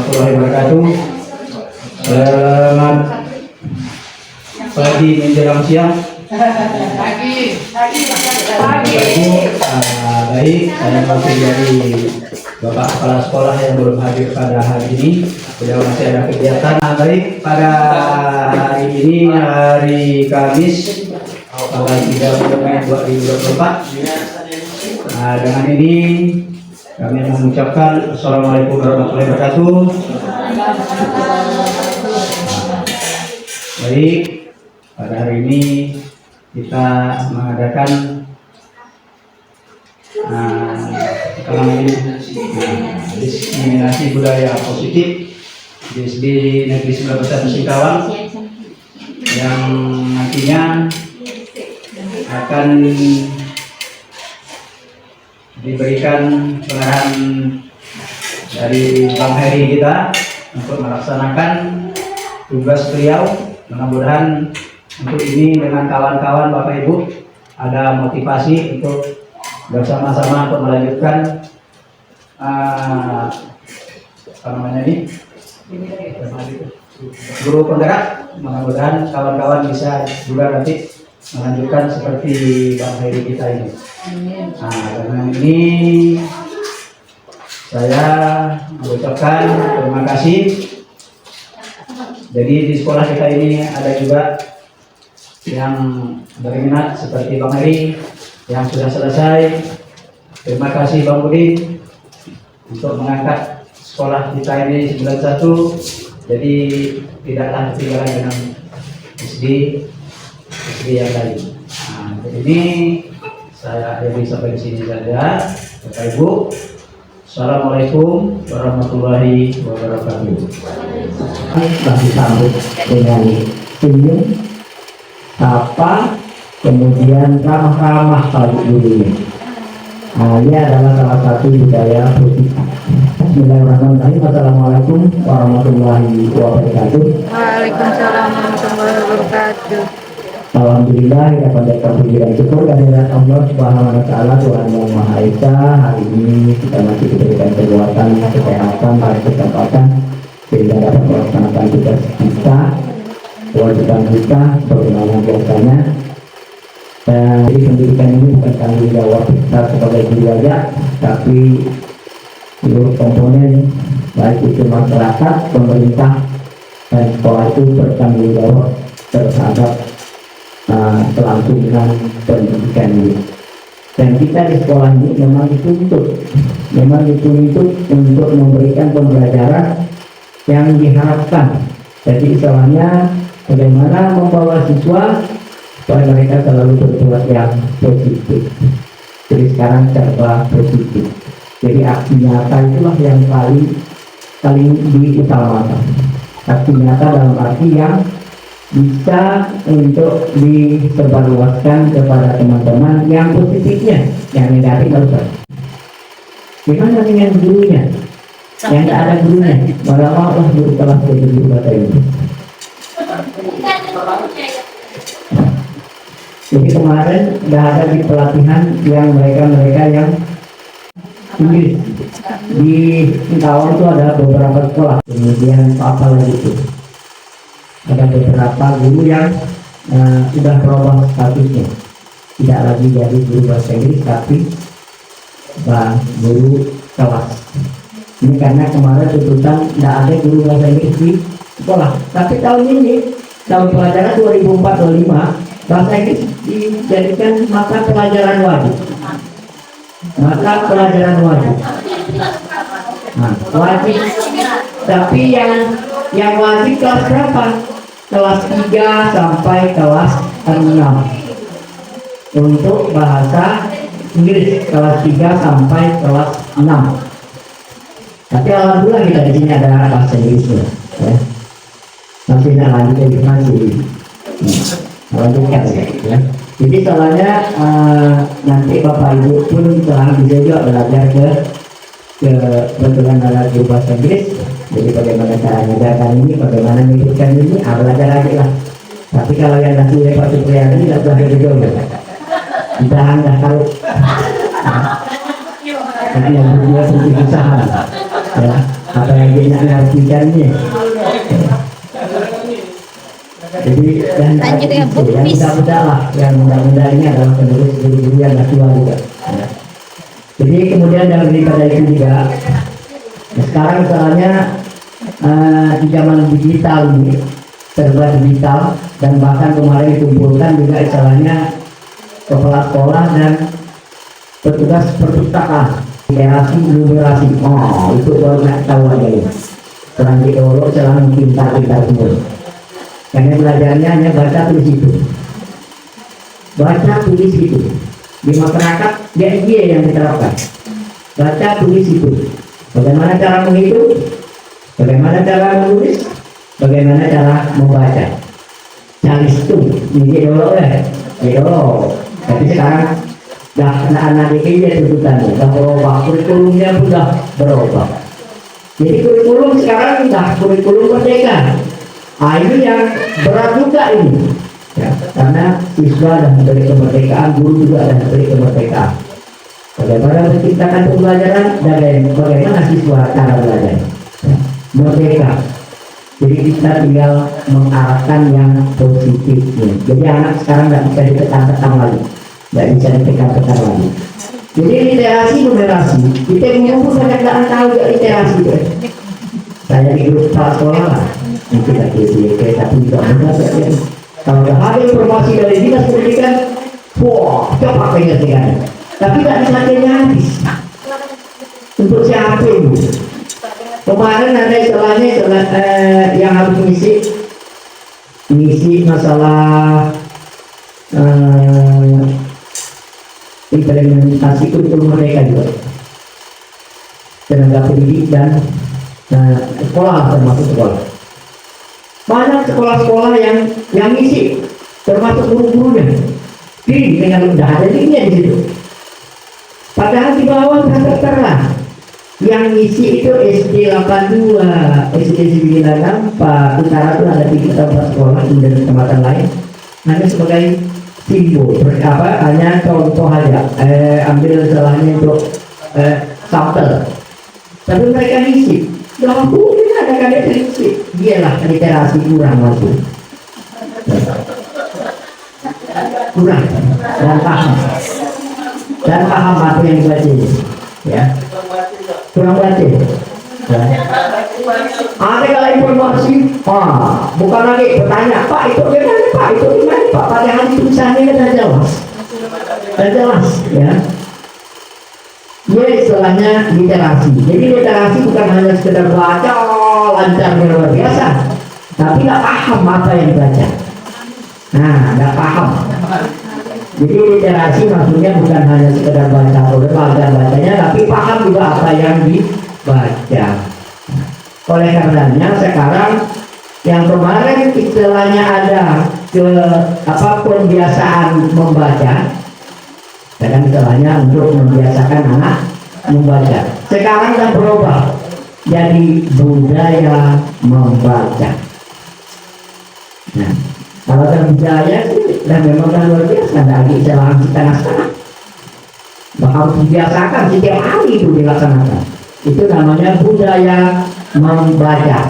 warahmatullahi wabarakatuh. Selamat pagi menjelang siang. Pagi. Ibu, baik, saya masih dari Bapak Kepala Sekolah yang belum hadir pada hari ini. Beliau masih ada kegiatan. Baik, pada hari ini hari Kamis tanggal 30 Mei 2024. Dengan ini kami mengucapkan Assalamualaikum warahmatullahi wabarakatuh. Baik, pada hari ini kita mengadakan diseminasi budaya positif di SD Negeri 19 Singkawang yang nantinya akan diberikan pengarahan dari Bang Heri kita untuk melaksanakan tugas beliau. Mudah-mudahan untuk ini dengan kawan-kawan Bapak Ibu ada motivasi untuk bersama-sama untuk melanjutkan guru penggerak. Mudah-mudahan kawan-kawan bisa juga nanti melanjutkan seperti Bang Heri kita ini. Dengan ini saya mengucapkan terima kasih. Jadi di sekolah kita ini ada juga yang berminat seperti Bang Heri yang sudah selesai. Terima kasih Bang Budi untuk mengangkat sekolah kita ini 91. Jadi tidaklah ketinggalan dengan SD yang lain. Jadi ini saya akhiri sampai di sini saja. Bapak Ibu, Assalamualaikum warahmatullahi wabarakatuh. Masih sambut dengan senyum, apa, kemudian ramah-ramah kalau dulu. Ini adalah salah satu budaya positif. Bismillahirrahmanirrahim. Assalamualaikum warahmatullahi wabarakatuh. Waalaikumsalam warahmatullahi wabarakatuh. Alhamdulillah, kita panjatkan puji dan syukur kehadirat Allah Subhanahu wa Ta'ala, Tuhan Yang Maha Esa. Hari ini kita masih diberikan kekuatan, kesehatan, dan kesempatan sehingga dapat melaksanakan tugas kita, kewajiban kita sebagaimana biasanya. Jadi pendidikan ini bukan tanggung jawab kita sebagai guru saja, tapi seluruh komponen baik itu masyarakat, pemerintah, dan sekolah itu bertanggung jawab terhadap kelangsungan pendidikan ini. Dan kita di sekolah ini memang dituntut untuk memberikan pembelajaran yang diharapkan. Jadi istilahnya bagaimana membawa siswa supaya mereka selalu berbuat yang positif. Jadi sekarang serba positif. Jadi aksi nyata itulah yang paling diutamakan. Aksi nyata dalam arti yang bisa untuk disebarluaskan kepada teman-teman yang positifnya, yang negatif nggak usah. Gimana dengan gurunya? Yang tak ada gurunya, malah Allah guru kelas jadi guru bahasa Inggris. Jadi kemarin sudah ada di pelatihan yang mereka yang Inggris di Singkawang itu ada beberapa sekolah, kemudian apa lagi itu? Ada beberapa guru yang sudah berubah statusnya, tidak lagi jadi guru bahasa Inggris tapi guru kelas. Ini karena kemarin tuntutan tidak ada guru bahasa Inggris di sekolah. Tapi tahun ini, tahun pelajaran 2004-2005, bahasa Inggris dijadikan mata pelajaran wajib. Mata pelajaran wajib. Wajib. Tapi yang wajib kelas berapa? Kelas 3 sampai kelas 6 untuk bahasa Inggris, kelas 3 sampai kelas 6. Tapi alhamdulillah kita di sini ada bahasa Inggrisnya, ya. Masih tidak lanjut masih lanjutkan ya. Jadi soalnya nanti Bapak Ibu pun telah bisa juga belajar ke kebetulan ada guru bahasa Inggris. Jadi bagaimana cara mengajarkan ini, bagaimana menyebutkan ini, belajar lagi lah. Tapi kalau yang nanti Pak Supriyadi ini tidak belajar juga, kita hanya tahu. Jadi yang berdua sedikit usaha, ya. apa yang dia ngartikannya. Jadi yang Lanjut ya, Bu. yang muda-muda lah, yang muda-muda ini adalah penerus guru-guru yang dah tua juga. Ya. Jadi kemudian daripada itu juga, sekarang misalnya di zaman digital ini serba digital, dan bahkan kemarin dikumpulkan juga istilahnya kepala sekolah dan petugas perpustakaan literasi numerasi. Oh, itu baru nggak tahu aja ya. Selang di Olo, selang pintar-pintar semua. Karena belajarnya hanya baca tulis itu, baca tulis itu. Di masyarakat dia yang diterapkan, baca tulis itu. Bagaimana cara menghitung, bagaimana cara menulis, bagaimana cara membaca. Calis itu ini Olo ya, Olo. Tapi sekarang dah anak-anak ini dia tuntutannya, dah berubah, kurikulumnya pun dah berubah. Jadi kurikulum sekarang dah kurikulum merdeka. Ini yang berat juga ini, ya, karena siswa dan memberi kemerdekaan, guru juga dan memberi kemerdekaan. Bagaimana menciptakan pembelajaran dan bagaimana siswa cara belajar, ya, merdeka. Jadi kita tinggal mengarahkan yang positifnya. Jadi anak sekarang nggak bisa ditekan-tekan lagi, nggak bisa ditekan-tekan lagi. Jadi literasi numerasi, kita mengumpul banyak tahu gak literasi itu. Saya di grup kepala sekolah lah, mungkin lagi tapi juga mudah ya. Kalau ada informasi dari dinas pendidikan, wah, coba pengertian. Tapi tak bisa habis. Untuk siapa itu? Kemarin ada istilahnya yang harus ngisi masalah implementasi kurikulum mereka juga. Tenaga pendidik dan sekolah, termasuk sekolah. Banyak sekolah-sekolah yang ngisi, termasuk guru-gurunya. Jadi dengan udah ada linknya di situ. Padahal di bawah tertera yang ngisi itu SD 82, SD 94, utara itu ada 3 sekolah dan tempat lain. Hanya sebagai simbol, hanya contoh aja. Ambil salahnya untuk sampel. Tapi mereka ngisi. Dalam buku ini ada kalian prinsip, dialah literasi kurang masuk, kurang dan paham apa yang dibaca, ya, kurang baca. Ada kalau informasi, bukan lagi bertanya, Pak itu gimana, Pak itu gimana, Pak, padahal tulisannya sudah jelas, ya. Dia istilahnya literasi. Jadi literasi bukan hanya sekedar baca lancar luar biasa, tapi nggak paham apa yang dibaca. Nah, nggak paham. Jadi literasi maksudnya bukan hanya sekedar baca bacanya, tapi paham juga apa yang dibaca. Oleh karenanya sekarang yang kemarin istilahnya ada pembiasaan membaca. Kadang istilahnya untuk membiasakan anak membaca. Sekarang sudah berubah jadi budaya membaca. Nah, kalau budaya sih dan memang luar biasa, ada lagi jalan setengah-setengah. Bakal dibiasakan setiap hari itu dilaksanakan. Itu namanya budaya membaca.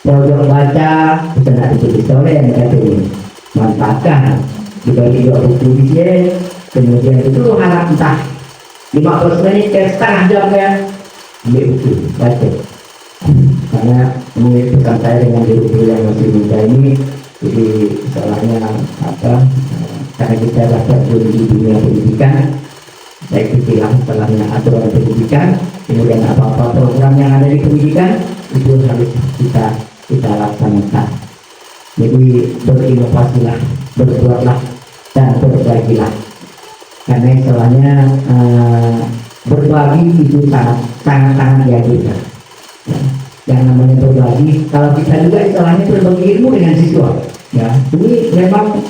Pojok baca, bisa nanti ditulis oleh yang ini manfaatkan dibagi 2 buku dia. Kemudian itu harap entah 15 menit ke setengah jam ya, ambil buku baca. Karena ini pesan saya dengan guru-guru yang masih muda ini, jadi soalnya karena kita dapat di dunia pendidikan, saya ikuti setelahnya aturan pendidikan, kemudian apa-apa program yang ada di pendidikan itu harus kita laksanakan. Jadi berinovasilah, berbuatlah dan berbagilah. Karena istilahnya berbagi itu sangat dianjurkan. Ya. Yang namanya berbagi, kalau kita juga istilahnya berbagi ilmu dengan siswa. Ya, ini memang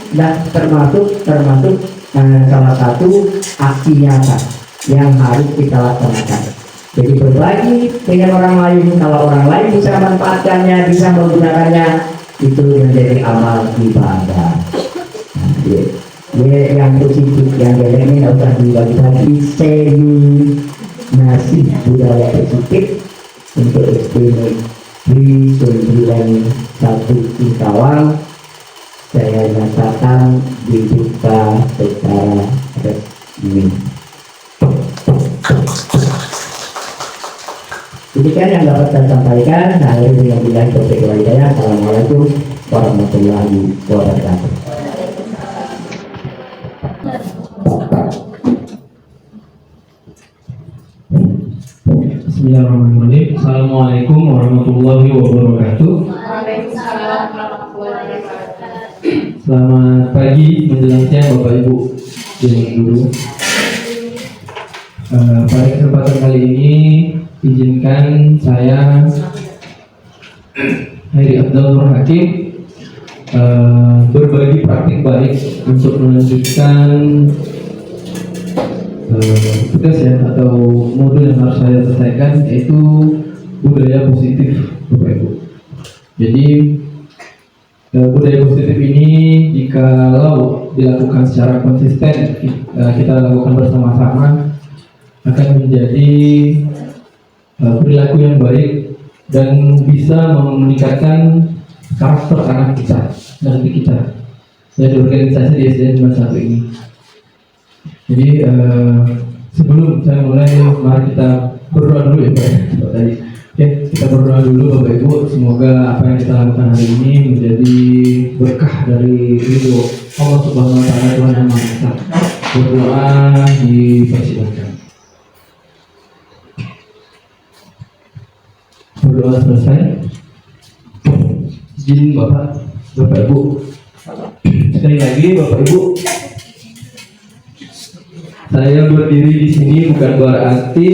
termasuk salah satu aksi nyata yang harus kita laksanakan. Jadi berbagi dengan orang lain, kalau orang lain bisa memanfaatkannya, bisa menggunakannya, itu menjadi amal ibadah. Nah, dia yang positif, yang jelek ini tidak usah dibagi-bagi. Semi nasi budaya positif, untuk SD Negeri 91 Singkawang saya nyatakan dibuka secara resmi. Demikian yang dapat saya sampaikan. Saya dengan billahi taufiq wal hidayah. Assalamualaikum warahmatullahi wabarakatuh. Bismillahirrahmanirrahim. Assalamualaikum warahmatullahi wabarakatuh. Selamat pagi menjelang siang Bapak Ibu dan Guru. Pada kesempatan kali ini izinkan saya Heri Abdul Nur Hakim berbagi praktik baik untuk melanjutkan tugas ya atau modul yang harus saya selesaikan, yaitu budaya positif Bapak Ibu. Jadi budaya positif ini jikalau dilakukan secara konsisten, kita lakukan bersama-sama, akan menjadi perilaku yang baik dan bisa meningkatkan karakter anak kita nanti kita. Saya di organisasi di SDN 91 ini. Jadi sebelum saya mulai, mari kita berdoa dulu ya Pak. Tadi, oke, kita berdoa dulu Bapak Ibu. Semoga apa yang kita lakukan hari ini menjadi berkah dari ridho Allah Subhanahu Wa Taala, Tuhan Yang Maha Esa. Berdoa dipersilakan. Berdoa selesai. Izin Bapak Ibu. Sekali lagi Bapak Ibu, saya berdiri di sini bukan berarti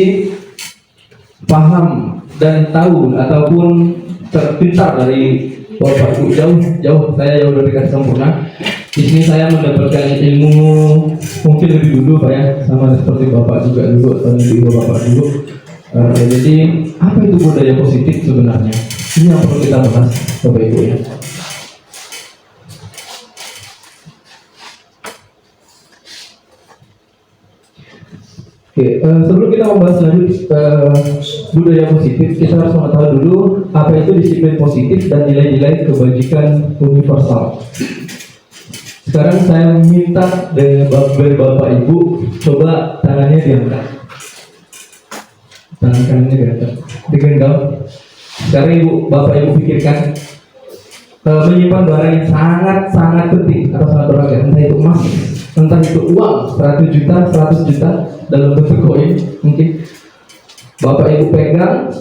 paham dan tahu ataupun terpintar dari Bapak Ibu. Jauh, saya jauh dari kata sempurna. Di sini saya mendapatkan ilmu mungkin lebih dulu Pak ya, sama seperti Bapak juga dulu atau Ibu Bapak dulu. Jadi apa itu budaya positif sebenarnya? Ini yang perlu kita bahas Bapak Ibu ya. Oke, sebelum kita membahas lanjut budaya positif, kita harus mengetahui dulu apa itu disiplin positif dan nilai-nilai kebajikan universal. Sekarang saya minta dari Bapak Ibu, coba tangannya diangkat. Tangan kanannya diangkat, digenggam. Sekarang Bapak Ibu pikirkan menyimpan barang yang sangat penting atau sangat berharga, entah itu emas, entah itu uang 100 juta, 100 juta dalam bentuk koin, mungkin Bapak Ibu pegang,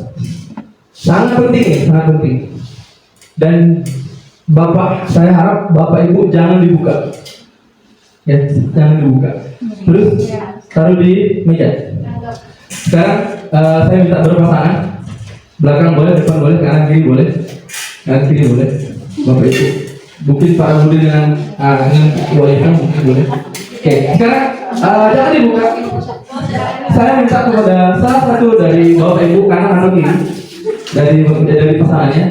sangat penting. Dan saya harap Bapak Ibu jangan dibuka, ya, jangan dibuka. Terus taruh di meja. Sekarang saya minta berpasangan, belakang boleh, depan boleh, kanan kiri boleh, Bapak Ibu. Mungkin Pak Budi dengan wajahnya mungkin boleh. Oke, sekarang jangan dibuka. Saya minta kepada salah satu dari Bapak Ibu kanan atau kiri dari pasangannya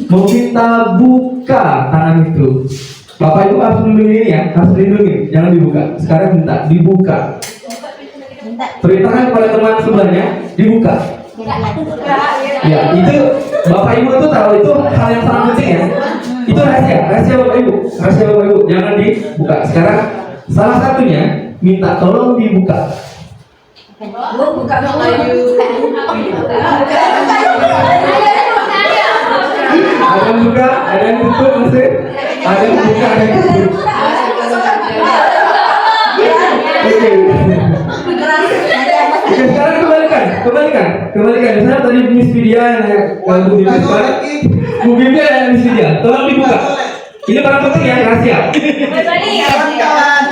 meminta buka tangan itu. Bapak Ibu harus melindungi ini ya, harus dilindungi, jangan dibuka. Sekarang minta dibuka. Perintahkan kepada teman sebelahnya dibuka. Ya, itu Bapak Ibu itu tahu itu hal yang sangat penting ya. Itu rahasia Bapak Ibu, jangan dibuka. Sekarang salah satunya minta tolong dibuka. Buka dong Ayu. Ada yang buka, ada yang tutup masih. Ada yang buka, ada yang tutup. Oke. Oke, sekarang kembalikan. Misalnya tadi Miss Vidya Bu Bibia dan Miss Vidya, tolong dibuka. Ini barang penting ya, rahasia.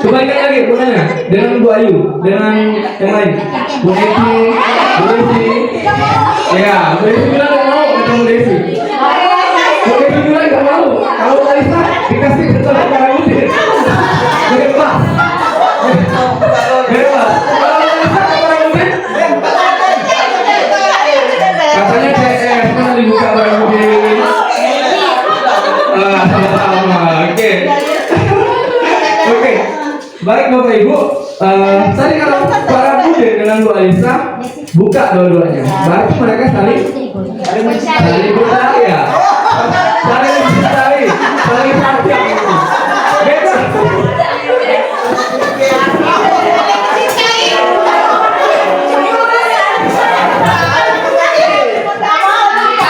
Kembalikan lagi, bunanya dengan Bu Ayu, dengan yang lain. Bu Desi. Ya, Bu Desi bilang nggak mau ketemu Bu Desi. Bu Desi bilang nggak mau. Kalau Alisa dikasih ketemu barang putih. Bebas. Katanya CS mana dibuka barang putih. Sama-sama. Oke. Baik Bapak Ibu, tadi kalau barang Udin dengan Bu Alisa buka dua-duanya. Berarti mereka saling percaya, saling mencintai, saling sayang. Beda.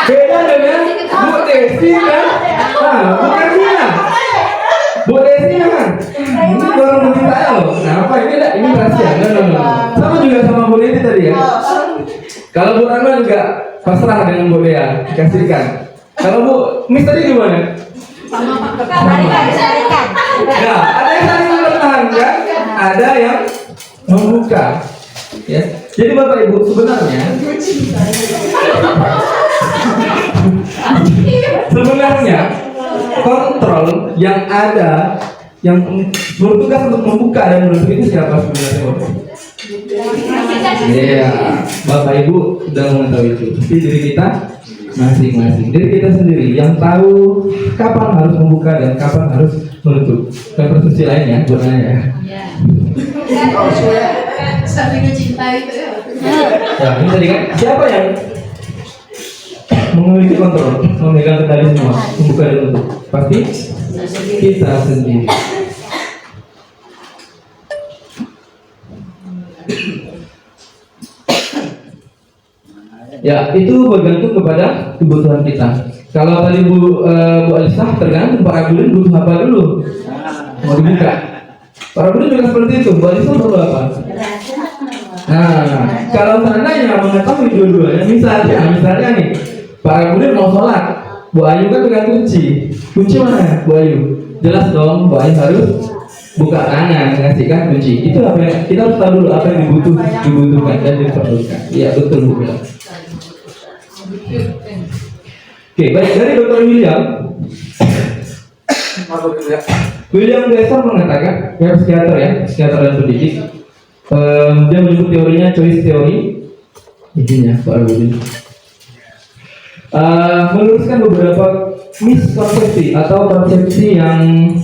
Beda dengan Bu Desi kan? Nah, bukan Dina. Bu Desi kan? Ini baru mencintai loh. Nah, apa ini? Ini rahasia. No. Sama juga sama Bu Desi tadi ya. Kalau Bu Rana juga pasrah dengan Bu Dea, dikasihkan. Kalau Bu Miss tadi gimana? Nah, ada yang saling mempertahankan, ada yang membuka. Ya. Jadi Bapak Ibu sebenarnya kontrol yang ada yang bertugas untuk membuka dan menutup itu siapa sebenarnya Bapak? Iya, Bapak Ibu sudah mengetahui itu. Tapi diri kita masing-masing, diri kita sendiri yang tahu kapan harus membuka dan kapan harus menutup. Dan persepsi lainnya, buat nanya. Saling mencintai itu ya. Ya, ini tadi kan siapa yang memiliki kontrol, memegang kendali semua, membuka dan menutup? Pasti kita sendiri. Ya, itu bergantung kepada kebutuhan kita. Kalau tadi Bu Alisa tergantung Pak Agulin butuh apa dulu mau dibuka. Pak Agulin juga seperti itu. Bu Alisa perlu apa? Nah, kalau seandainya mengetahui dua-duanya, misalnya nih, Pak Agulin mau sholat, Bu Ayu kan pegang kunci. Kunci mana, Bu Ayu? Jelas dong, Bu Ayu harus buka tangan, ngasihkan kunci. Itu apa yang kita harus tahu dulu apa yang dibutuhkan dan diperlukan. Iya betul Bu bilang. Oke, baik dari Dr. William Glasser mengatakan, ya psikiater dan pendidik. Dia menyebut teorinya choice theory. Intinya Pak Arwin. Meluruskan beberapa miskonsepsi atau persepsi yang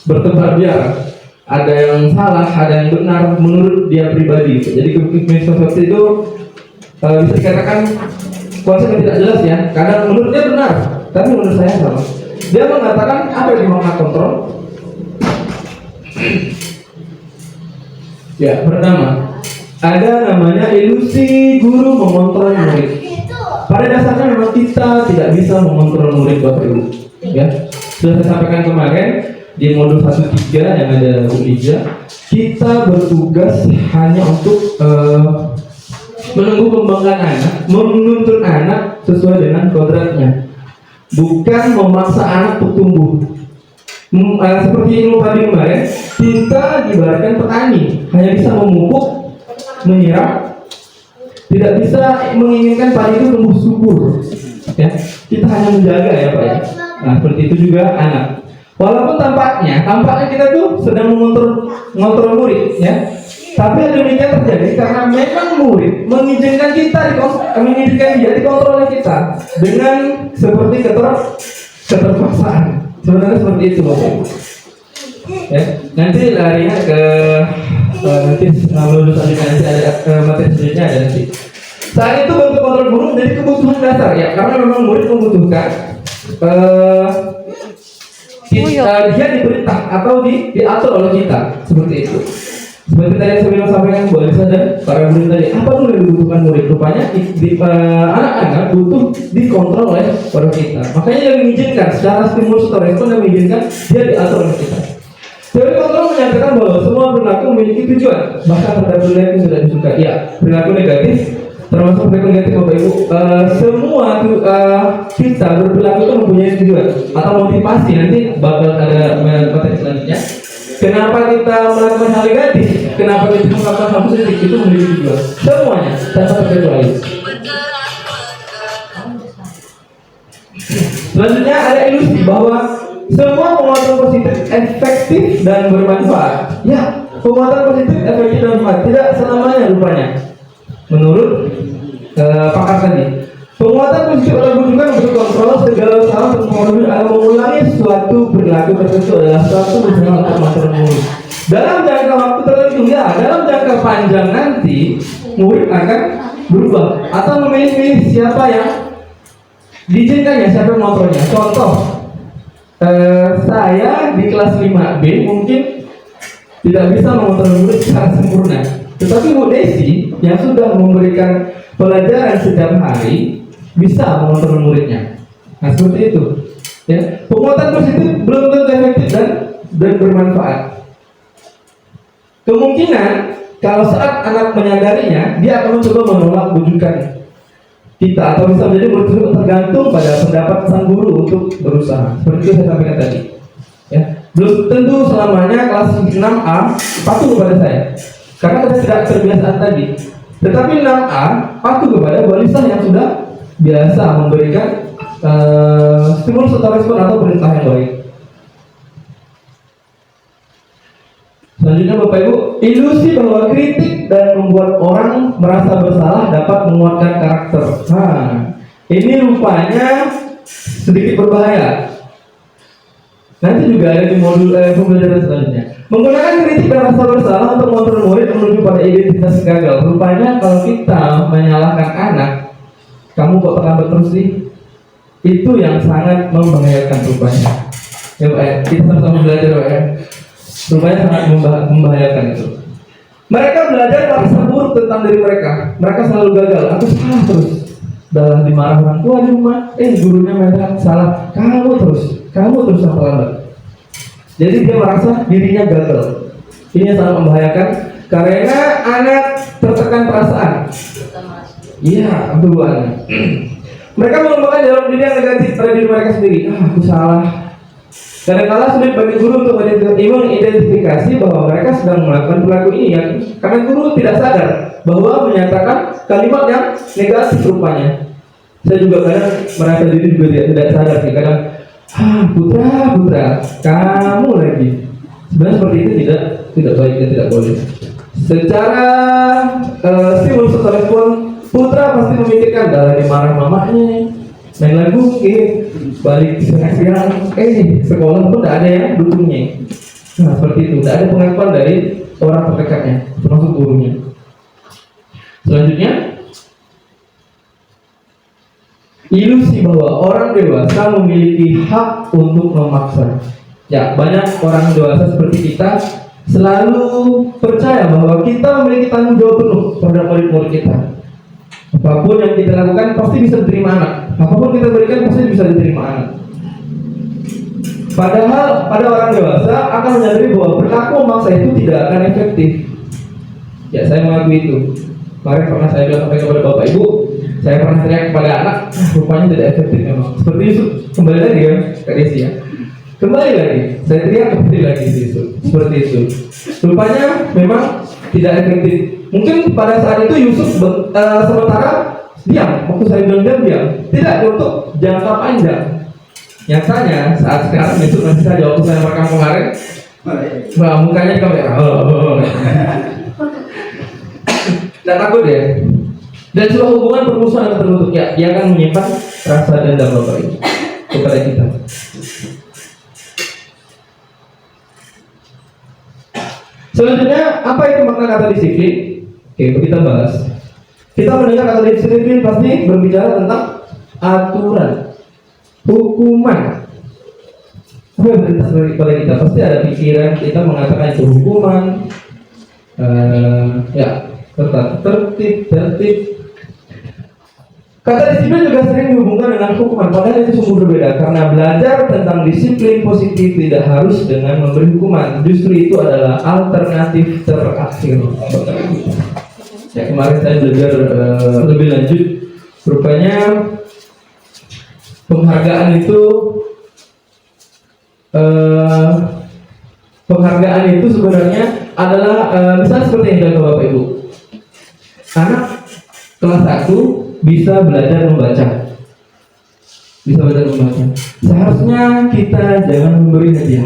bertebar biar. Ada yang salah, ada yang benar menurut dia pribadi. Jadi miskonsepsi itu bisa dikatakan konsep yang tidak jelas ya. Kadang menurut dia benar, tapi menurut saya salah. Dia mengatakan apa yang dimaksud kontrol? Ya, pertama, ada namanya ilusi guru mengontrol murid. Pada dasarnya memang kita tidak bisa mengontrol murid Bapak Ibu. Ya, sudah saya sampaikan kemarin di modul 1.3 yang ada Bu Ija, kita bertugas hanya untuk menunggu kembangan anak, menuntun anak sesuai dengan kodratnya, bukan memaksa anak untuk tumbuh. Seperti ilmu tadi kemarin, kita ibaratkan petani, hanya bisa memupuk, menyiram, tidak bisa menginginkan padi itu tumbuh subur. Ya, kita hanya menjaga ya Pak ya. Nah, seperti itu juga anak. Walaupun tampaknya kita tuh sedang mengontrol murid, ya. Tapi demikian terjadi karena memang murid mengizinkan dia dikontrol oleh kita dengan seperti keterpaksaan. Sebenarnya seperti itu Bapak. Ya, nanti larinya ke nanti lulus nanti ada materi selanjutnya ada nanti. Saat itu bentuk kontrol guru menjadi kebutuhan dasar ya, karena memang murid membutuhkan dia diperintah atau diatur oleh kita seperti itu. Seperti tadi yang saya sampaikan Bu Alisa dan para murid tadi, apa dulu yang dibutuhkan murid? Rupanya anak-anak butuh dikontrol oleh orang kita. Makanya yang mengizinkan secara stimulus atau respon yang mengizinkan dia diatur oleh kita. Teori kontrol menyatakan bahwa semua perilaku memiliki tujuan, bahkan terhadap perilaku yang sudah disukai. Ya, perilaku negatif termasuk perilaku negatif Bapak Ibu. Semua kita berperilaku itu mempunyai tujuan atau motivasi. Nanti bakal ada materi selanjutnya. Kenapa kita melakukan hal negatif? Kenapa kita melakukan hal positif? Itu memiliki tujuan. Semuanya tanpa terkecuali. Selanjutnya ada ilusi bahwa semua penguatan positif efektif dan bermanfaat. Ya, penguatan positif efektif dan bermanfaat tidak selamanya rupanya. Menurut pakar tadi, penguatan positif adalah bukan untuk kontrol segala usaha untuk mengulangi suatu perilaku tertentu adalah suatu usaha untuk mengontrol murid. Dalam jangka waktu tertentu ya, dalam jangka panjang nanti murid akan berubah atau memilih-milih siapa yang diizinkannya, siapa yang mengontrolnya. Contoh, saya di kelas 5B mungkin tidak bisa mengontrol murid secara sempurna, tetapi Bu Desi yang sudah memberikan pelajaran setiap hari bisa mengontrol muridnya. Nah seperti itu. Ya, penguatan positif belum tentu efektif dan bermanfaat. Kemungkinan kalau saat anak menyadarinya, dia akan mencoba menolak bujukan kita atau bisa menjadi murid tersebut tergantung pada pendapat sang guru untuk berusaha. Seperti itu saya sampaikan tadi. Ya, belum tentu selamanya kelas 6A patuh kepada saya, karena kita tidak terbiasaan tadi. Tetapi 6A patuh kepada balita yang sudah biasa memberikan stimulus atau respon atau perintah yang baik. Selanjutnya Bapak Ibu, ilusi bahwa kritik dan membuat orang merasa bersalah dapat menguatkan karakter. Nah, ini rupanya sedikit berbahaya. Nanti juga ada di modul pembelajaran selanjutnya. Menggunakan kritik dan rasa bersalah untuk mengontrol murid menuju pada identitas gagal. Rupanya kalau kita menyalahkan anak, kamu kok terlambat terus sih? Itu yang sangat membahayakan rupanya. Ya Pak, kita sama-sama belajar Pak ya. Rupanya sangat membahayakan itu. Mereka belajar merasa buruk tentang diri mereka. Mereka selalu gagal. Aku salah terus. Dalam dimarah orang tua di rumah, gurunya mereka salah. Kamu terus yang terlambat. Jadi dia merasa dirinya gagal. Ini yang sangat membahayakan karena anak tertekan perasaan. Iya, betul. Mereka mengembangkan dalam diri yang negatif pada diri mereka sendiri. Aku salah. Kadang-kala sulit bagi guru untuk mengidentifikasi bahwa mereka sedang melakukan perilaku ini ya, karena guru tidak sadar bahwa menyatakan kalimat yang negatif rupanya. Saya juga kadang merasa diri juga tidak sadar sih. Kadang, putra, kamu lagi. Sebenarnya seperti itu tidak baik dan tidak boleh. Secara stimulus atau respon, putra pasti memikirkan dah dimarah mamanya, main lagu mungkin, balik siang, sekolah pun tidak ada yang dukungnya. Nah seperti itu, tidak ada pengakuan dari orang terdekatnya, termasuk gurunya. Selanjutnya, ilusi bahwa orang dewasa memiliki hak untuk memaksa. Ya, banyak orang dewasa seperti kita selalu percaya bahwa kita memiliki tanggung jawab penuh terhadap murid-murid kita. Apapun yang kita lakukan pasti bisa diterima anak. Apapun kita berikan pasti bisa diterima anak. Padahal pada orang dewasa akan menyadari bahwa perilaku memaksa itu tidak akan efektif. Ya, saya mengakui itu. Kemarin pernah saya bilang sampai kepada Bapak Ibu, saya pernah teriak kepada anak, rupanya tidak efektif memang. Seperti itu, kembali lagi ya, Kak Desi ya. Kembali lagi, saya teriak kembali lagi itu. Seperti itu. Rupanya memang tidak efektif. Mungkin pada saat itu Yusuf sementara diam, waktu saya bilang diam. Tidak untuk jangka panjang. Nyatanya saat sekarang Yusuf masih saja waktu saya merekam kemarin, mukanya kamera. Tidak takut ya. Dan sebuah hubungan permusuhan yang terbentuk ya, dia akan menyimpan rasa dendam Bapak Ibu kepada kita. Selanjutnya, apa itu makna kata disiplin? Oke, kita bahas. Kita mendengar kata disiplin pasti berbicara tentang aturan, hukuman. Apa yang berintas kepada kita? Pasti ada pikiran kita mengatakan itu hukuman. Tertib. Kata disiplin juga sering dihubungkan dengan hukuman, padahal itu sungguh berbeda. Karena belajar tentang disiplin positif tidak harus dengan memberi hukuman. Justru itu adalah alternatif terakhir. Ya, kemarin saya belajar lebih lanjut. Rupanya penghargaan itu sebenarnya adalah misalnya seperti yang contoh Bapak Ibu. Anak kelas 1 bisa belajar membaca. Seharusnya kita jangan memberi hadiah.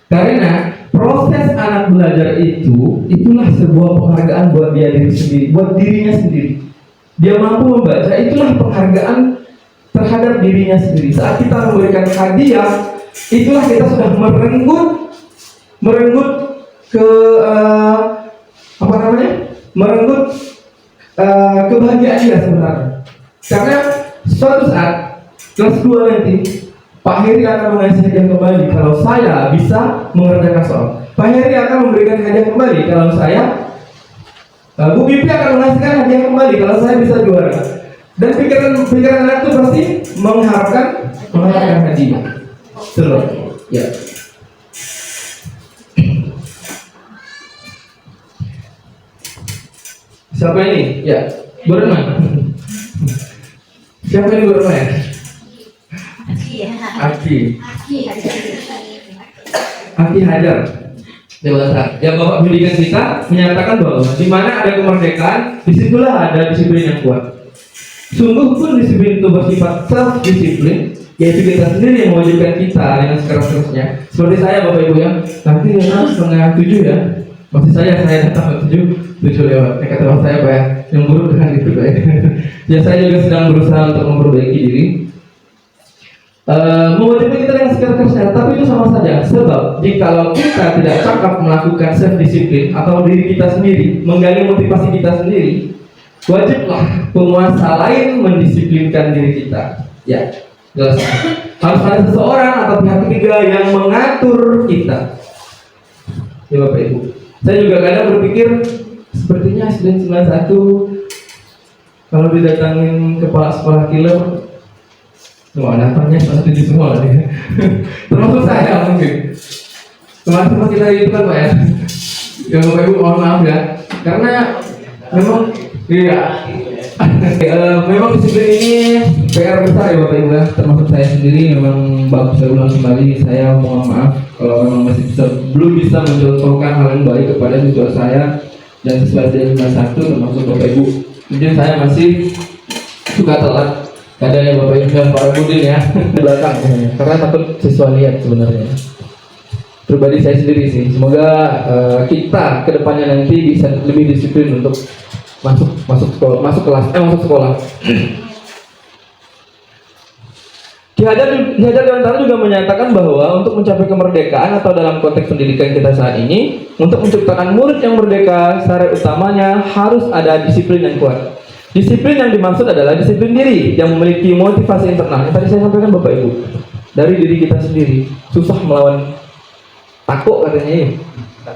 Karena proses anak belajar itulah sebuah penghargaan buat diri sendiri, buat dirinya sendiri. Dia mampu membaca, itulah penghargaan terhadap dirinya sendiri. Saat kita memberikan hadiah, itulah kita sudah merenggut merenggut ke apa namanya? Merenggut kebahagiaan dia sebenarnya. Karena suatu saat kelas 2 nanti Pak Heri akan mengasih hadiah kembali kalau saya bisa mengerjakan soal. Pak Heri akan memberikan hadiah kembali kalau saya, Bu Bibi akan mengasihkan hadiah kembali kalau saya bisa juara. Dan pikiran anak itu pasti mengharapkan hadiah. Terus, ya. Siapa ini? Ya, Burma. Siapa ini Burma ya? Aki Hajar dewasa. Ya, Bapak pendidikan kita menyatakan bahwa di mana ada kemerdekaan, disitulah ada disiplin yang kuat. Sungguh pun disiplin itu bersifat self disiplin, yaitu kita sendiri yang mewajibkan kita dengan sekeras-kerasnya. Seperti saya Bapak Ibu ya, nanti setengah 7 ya. Maksud saya datang 7 lewat. Kata Bapak saya Pak ya, yang buruk dengan itu Pak ya. Ya saya juga sedang berusaha untuk memperbaiki diri. Mewajibkan kita dengan sekeras-kerasnya, tapi itu sama saja. Sebab jikalau kita tidak cakap melakukan self disiplin atau diri kita sendiri, menggali motivasi kita sendiri, wajiblah penguasa lain mendisiplinkan diri kita. Ya, jelas. Harus ada seseorang atau pihak ketiga yang mengatur kita. Ya Bapak Ibu, saya juga kadang berpikir sepertinya SDN 91 kalau didatangin kepala sekolah killer, semua datangnya setuju semua nih. Termasuk saya mungkin. Kemarin sempat kita itu kan Pak ya. Ya Bapak Ibu mohon maaf ya, karena memang memang disiplin ini PR besar ya Bapak Ibu ya. Termasuk saya sendiri memang bagus. Saya ulang kembali, saya mohon maaf kalau memang masih belum bisa mencontohkan hal yang baik kepada siswa saya dan siswa SDN 91 termasuk Bapak Ibu. Mungkin saya masih suka telat. Kadang ya Bapak Ibu dan para budin ya di belakang karena takut siswa lihat sebenarnya. Pribadi saya sendiri sih, semoga kita kedepannya nanti bisa lebih disiplin untuk masuk sekolah. Ki Hajar Dewantara juga menyatakan bahwa untuk mencapai kemerdekaan atau dalam konteks pendidikan kita saat ini, untuk menciptakan murid yang merdeka, syarat utamanya harus ada disiplin yang kuat. Disiplin yang dimaksud adalah disiplin diri yang memiliki motivasi internal. Yang tadi saya sampaikan Bapak Ibu, dari diri kita sendiri. Susah melawan takut katanya ya.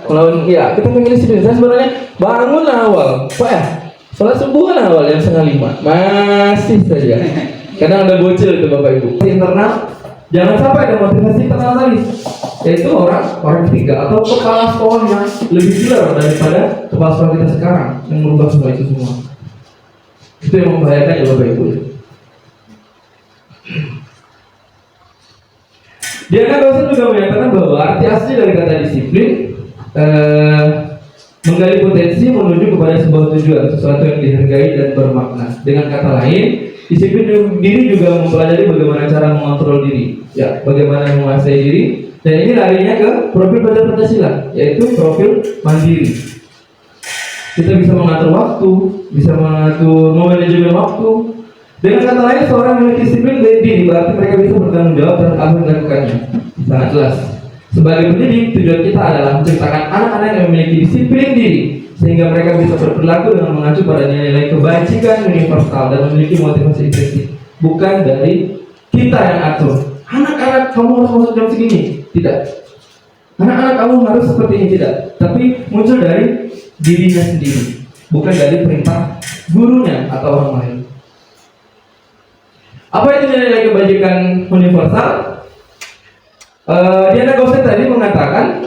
Melawan ya, kita pengen disiplin. Saya sebenarnya bangun awal, Pak ya, sholat subuhan awal yang 4:30 masih saja. Kadang ada bocil itu Bapak Ibu. Internal, jangan sampai ada motivasi internal tadi, yaitu orang ketiga atau kepala sekolah yang lebih killer daripada kepala sekolah kita sekarang yang merubah semua itu semua. Itu yang membahayakan ya Bapak Ibu. Diana Gosset juga menyatakan bahwa arti asli dari kata disiplin menggali potensi menuju kepada sebuah tujuan, sesuatu yang dihargai dan bermakna. Dengan kata lain, disiplin diri juga mempelajari bagaimana cara mengontrol diri, ya, bagaimana menguasai diri. Dan ini larinya ke profil pelajar Pancasila, yaitu profil mandiri. Kita bisa mengatur waktu, bisa mengatur manajemen waktu. Dengan kata lain, seorang memiliki disiplin diri berarti mereka bisa bertanggung jawab terhadap apa yang dilakukannya. Sangat jelas. Sebagai pendidik, tujuan kita adalah menciptakan anak-anak yang memiliki disiplin diri sehingga mereka bisa berperilaku dengan mengacu pada nilai-nilai kebajikan universal dan memiliki motivasi intrinsik. Bukan dari kita yang atur. Anak-anak kamu harus masuk jam segini, tidak. Anak-anak kamu harus seperti ini, tidak. Tapi muncul dari dirinya sendiri, bukan dari perintah gurunya atau orang lain. Apa itu nilai kebajikan universal? Diana Gosset tadi mengatakan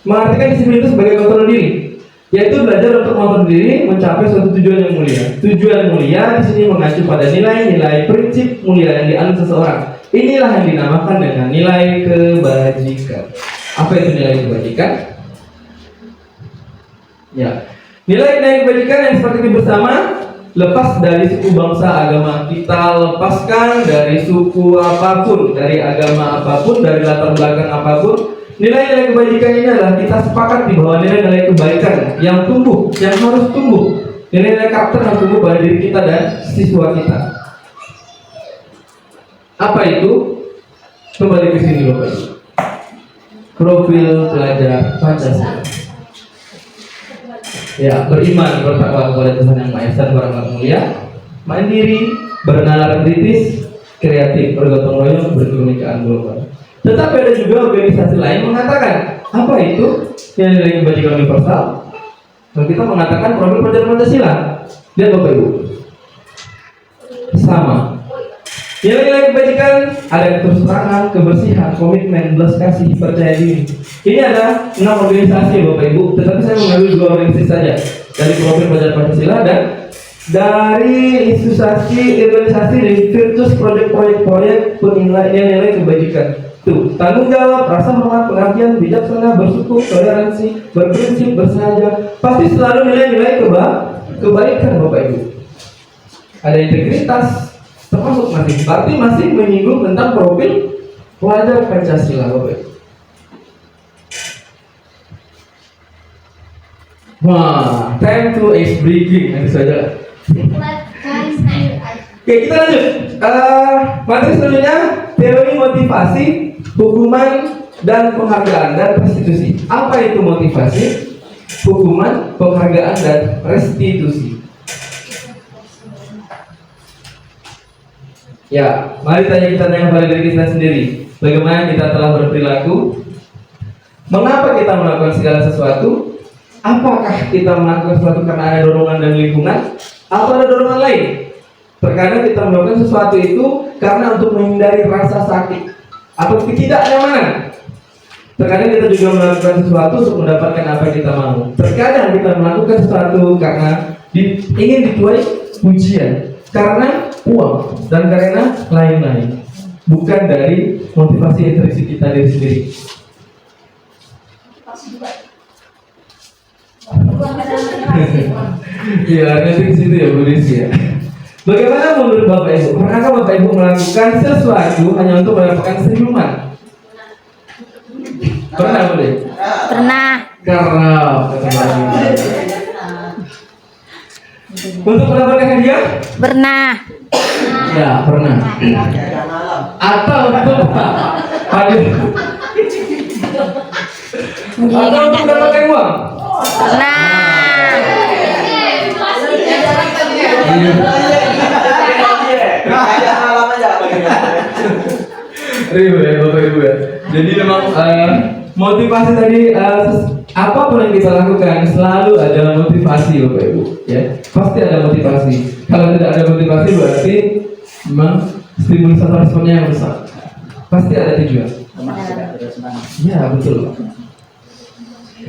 mengartikan disiplin itu sebagai kontrol diri, yaitu belajar untuk mengontrol diri mencapai suatu tujuan yang mulia. Tujuan mulia di sini mengacu pada nilai-nilai prinsip mulia yang dianut seseorang. Inilah yang dinamakan dengan nilai kebajikan. Apa itu nilai kebajikan? Ya, nilai kebajikan yang seperti ini bersama, lepas dari suku, bangsa, agama, kita lepaskan dari suku apapun, dari agama apapun, dari latar belakang apapun. Nilai-nilai kebajikan ini adalah kita sepakat di bawah nilai-nilai kebaikan yang tumbuh, yang harus tumbuh. Nilai-nilai karakter yang tumbuh pada diri kita dan siswa kita. Apa itu? Kembali ke sini Bapak Ibu. profil pelajar Pancasila. Ya, beriman, bertakwa kepada Tuhan Yang Maha Esa, beragama mulia, mandiri, bernalar kritis, kreatif, bergotong royong, berkebinekaan global. Tetapi ada juga organisasi lain mengatakan, apa itu yang nilai kebajikan universal? Dan kita mengatakan profil pelajar Pancasila. Lihat Bapak Ibu, sama. Nilai-nilai kebajikan ada keterbukaan, kebersihan, komitmen, belas kasih, percaya diri. Ini ada 6 organisasi Bapak Ibu, tetapi saya mengambil 2 organisasi saja dari profil pelajar Pancasila dan dari institusi organisasi dari virtus proyek-proyek penilaian nilai kebajikan. Tuh, tanggung jawab, rasa hormat, pengabdian, bijaksana, bersyukur, toleransi, berprinsip, bersahaja, pasti selalu nilai-nilai kebaikan Bapak Ibu. Ada integritas, termasuk masih, berarti masih menyinggung tentang profil pelajar Pancasila Bapak Ibu. Wah, time to ice breaking, nanti saja. Oke, kita lanjut. Materi selanjutnya teori motivasi, hukuman, dan penghargaan dan restitusi. Apa itu motivasi, hukuman, penghargaan, dan restitusi? Ya, mari kita tanya pada diri kita sendiri. Bagaimana kita telah berperilaku? Mengapa kita melakukan segala sesuatu? Apakah kita melakukan sesuatu karena ada dorongan dan lingkungan? Atau ada dorongan lain? Terkadang kita melakukan sesuatu itu karena untuk menghindari rasa sakit atau ketidaknyamanan. Terkadang kita juga melakukan sesuatu untuk mendapatkan apa yang kita mau. Terkadang kita melakukan sesuatu karena ingin dituai pujian, karena uang, dan karena lain-lain. Bukan dari motivasi intrinsik kita diri sendiri. Iya, artinya di situ ya Bu Desi ya. Bagaimana menurut Bapak Ibu? Pernahkah Bapak Ibu melakukan sesuatu hanya untuk mendapatkan senyuman? Pernah Bu Desi? Pernah. Karena untuk mendapatkan hadiah? Pernah. Ya, pernah. Atau untuk hadiah? Atau untuk mendapatkan uang? Pernah. Ibu ya, Bapak Ibu ya. Jadi memang motivasi tadi apapun yang kita lakukan selalu ada motivasi Bapak Ibu ya. Pasti ada motivasi. Kalau tidak ada motivasi berarti memang stimulus atau responnya yang besar. Pasti ada tujuan. Ya betul.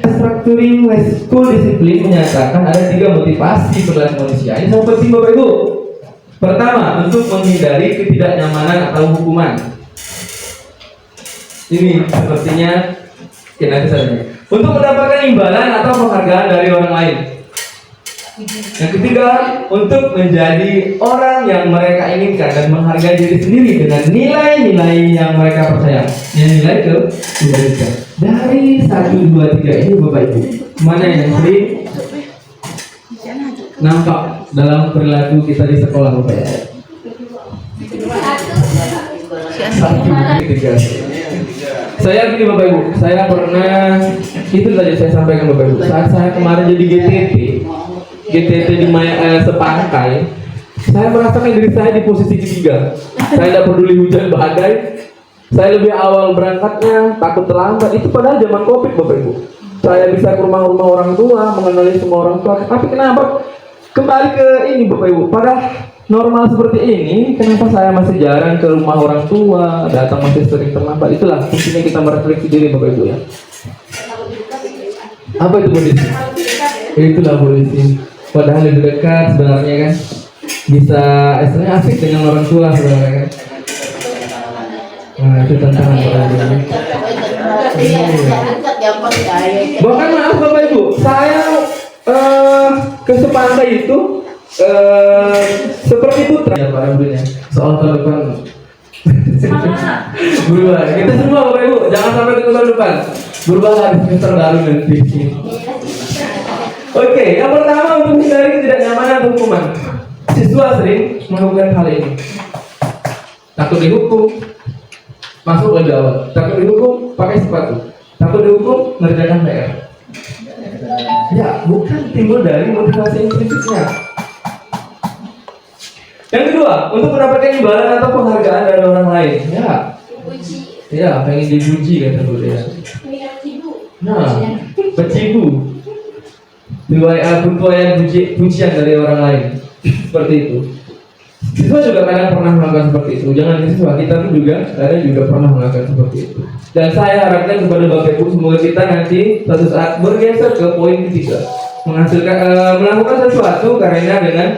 Structuring school disiplin menyatakan ada 3 motivasi perilaku manusia. Ini sangat penting Bapak Ibu. Pertama, untuk menghindari ketidaknyamanan atau hukuman. Ini sepertinya nanti saja. Untuk mendapatkan imbalan atau penghargaan dari orang lain. Yang ketiga, untuk menjadi orang yang mereka inginkan dan menghargai diri sendiri dengan nilai-nilai yang mereka percaya. Yang nilai kebaikan. Dari 1, 2, 3 ini Bapak Ibu, mana yang sering nampak dalam perilaku kita di sekolah Bapak Ibu? 1, 3. Saya gini Bapak Ibu, saya pernah itu tadi saya sampaikan Bapak Ibu. Saat saya kemarin jadi GTT di Sepangkai, saya merasakan diri saya di posisi ketiga. Saya tidak peduli hujan badai. Saya lebih awal berangkatnya, takut terlambat. Itu padahal zaman Covid Bapak Ibu. Saya bisa ke rumah-rumah orang tua, mengenali semua orang tua. Tapi kenapa kembali ke ini Bapak Ibu? Pada normal seperti ini, kenapa saya masih jarang ke rumah orang tua, datang masih sering terlambat? Itulah fungsinya kita merefleksi diri Bapak Ibu ya. Apa itu kondisi? Itulah kondisi. Padahal lebih dekat sebenarnya kan, bisa istilahnya asik dengan orang tua sebenarnya kan. Nah itu tantangan pada diri. Bahkan maaf Bapak Ibu, saya ke Sepantai itu seperti putra ya Pak Ambilnya. Soal tahun depan berubah. Kita semua Bapak Ibu, jangan sampai ke tahun depan. Berubah hari semester baru nanti. Oke, yang pertama untuk menghindari ketidaknyamanan atau hukuman. Siswa sering melakukan hal ini. Takut dihukum, masuk lebih awal. Takut dihukum, pakai sepatu. Takut dihukum, ngerjakan PR. Ya, bukan timbul dari motivasi intrinsiknya. Yang kedua, untuk mendapatkan imbalan atau penghargaan dari orang lain. Ya, pengen dipuji kata Bu ya. Nah, pecibu. Butuh pujian dari orang lain. Seperti itu. Siswa juga kadang pernah melakukan seperti itu. Jangan siswa, kita pun juga kadang juga pernah melakukan seperti itu. Dan saya harapkan kepada Bapak Ibu semoga kita nanti suatu saat bergeser ke poin ketiga, melakukan sesuatu karena dengan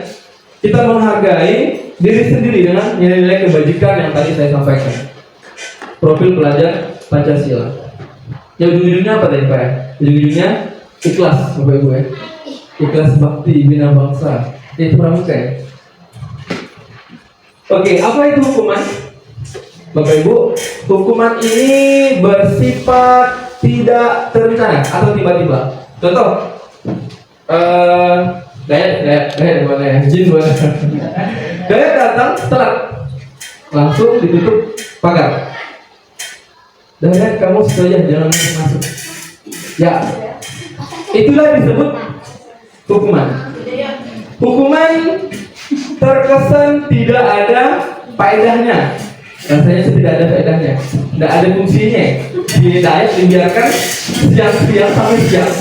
kita menghargai diri sendiri dengan nilai-nilai kebajikan yang tadi saya sampaikan. Profil pelajar Pancasila. Ya ujung-ujungnya apa tadi Pak? Ujung-ujungnya ikhlas Bapak Ibu ya. Ikhlas bakti bina bangsa. Itu pramuka ya. Oke, apa itu hukuman? Bapak Ibu, hukuman ini bersifat tidak terencana atau tiba-tiba. Contoh, Dayat mana ya? Jin mana? Dayat datang telat, langsung ditutup pagar. Dayat kamu saja jangan masuk. Ya, itulah disebut hukuman. Hukuman terkesan tidak ada faedahnya. Rasanya tidak ada faedahnya, tidak ada fungsinya. Di Dayat dibiarkan siang-siang sampai siang,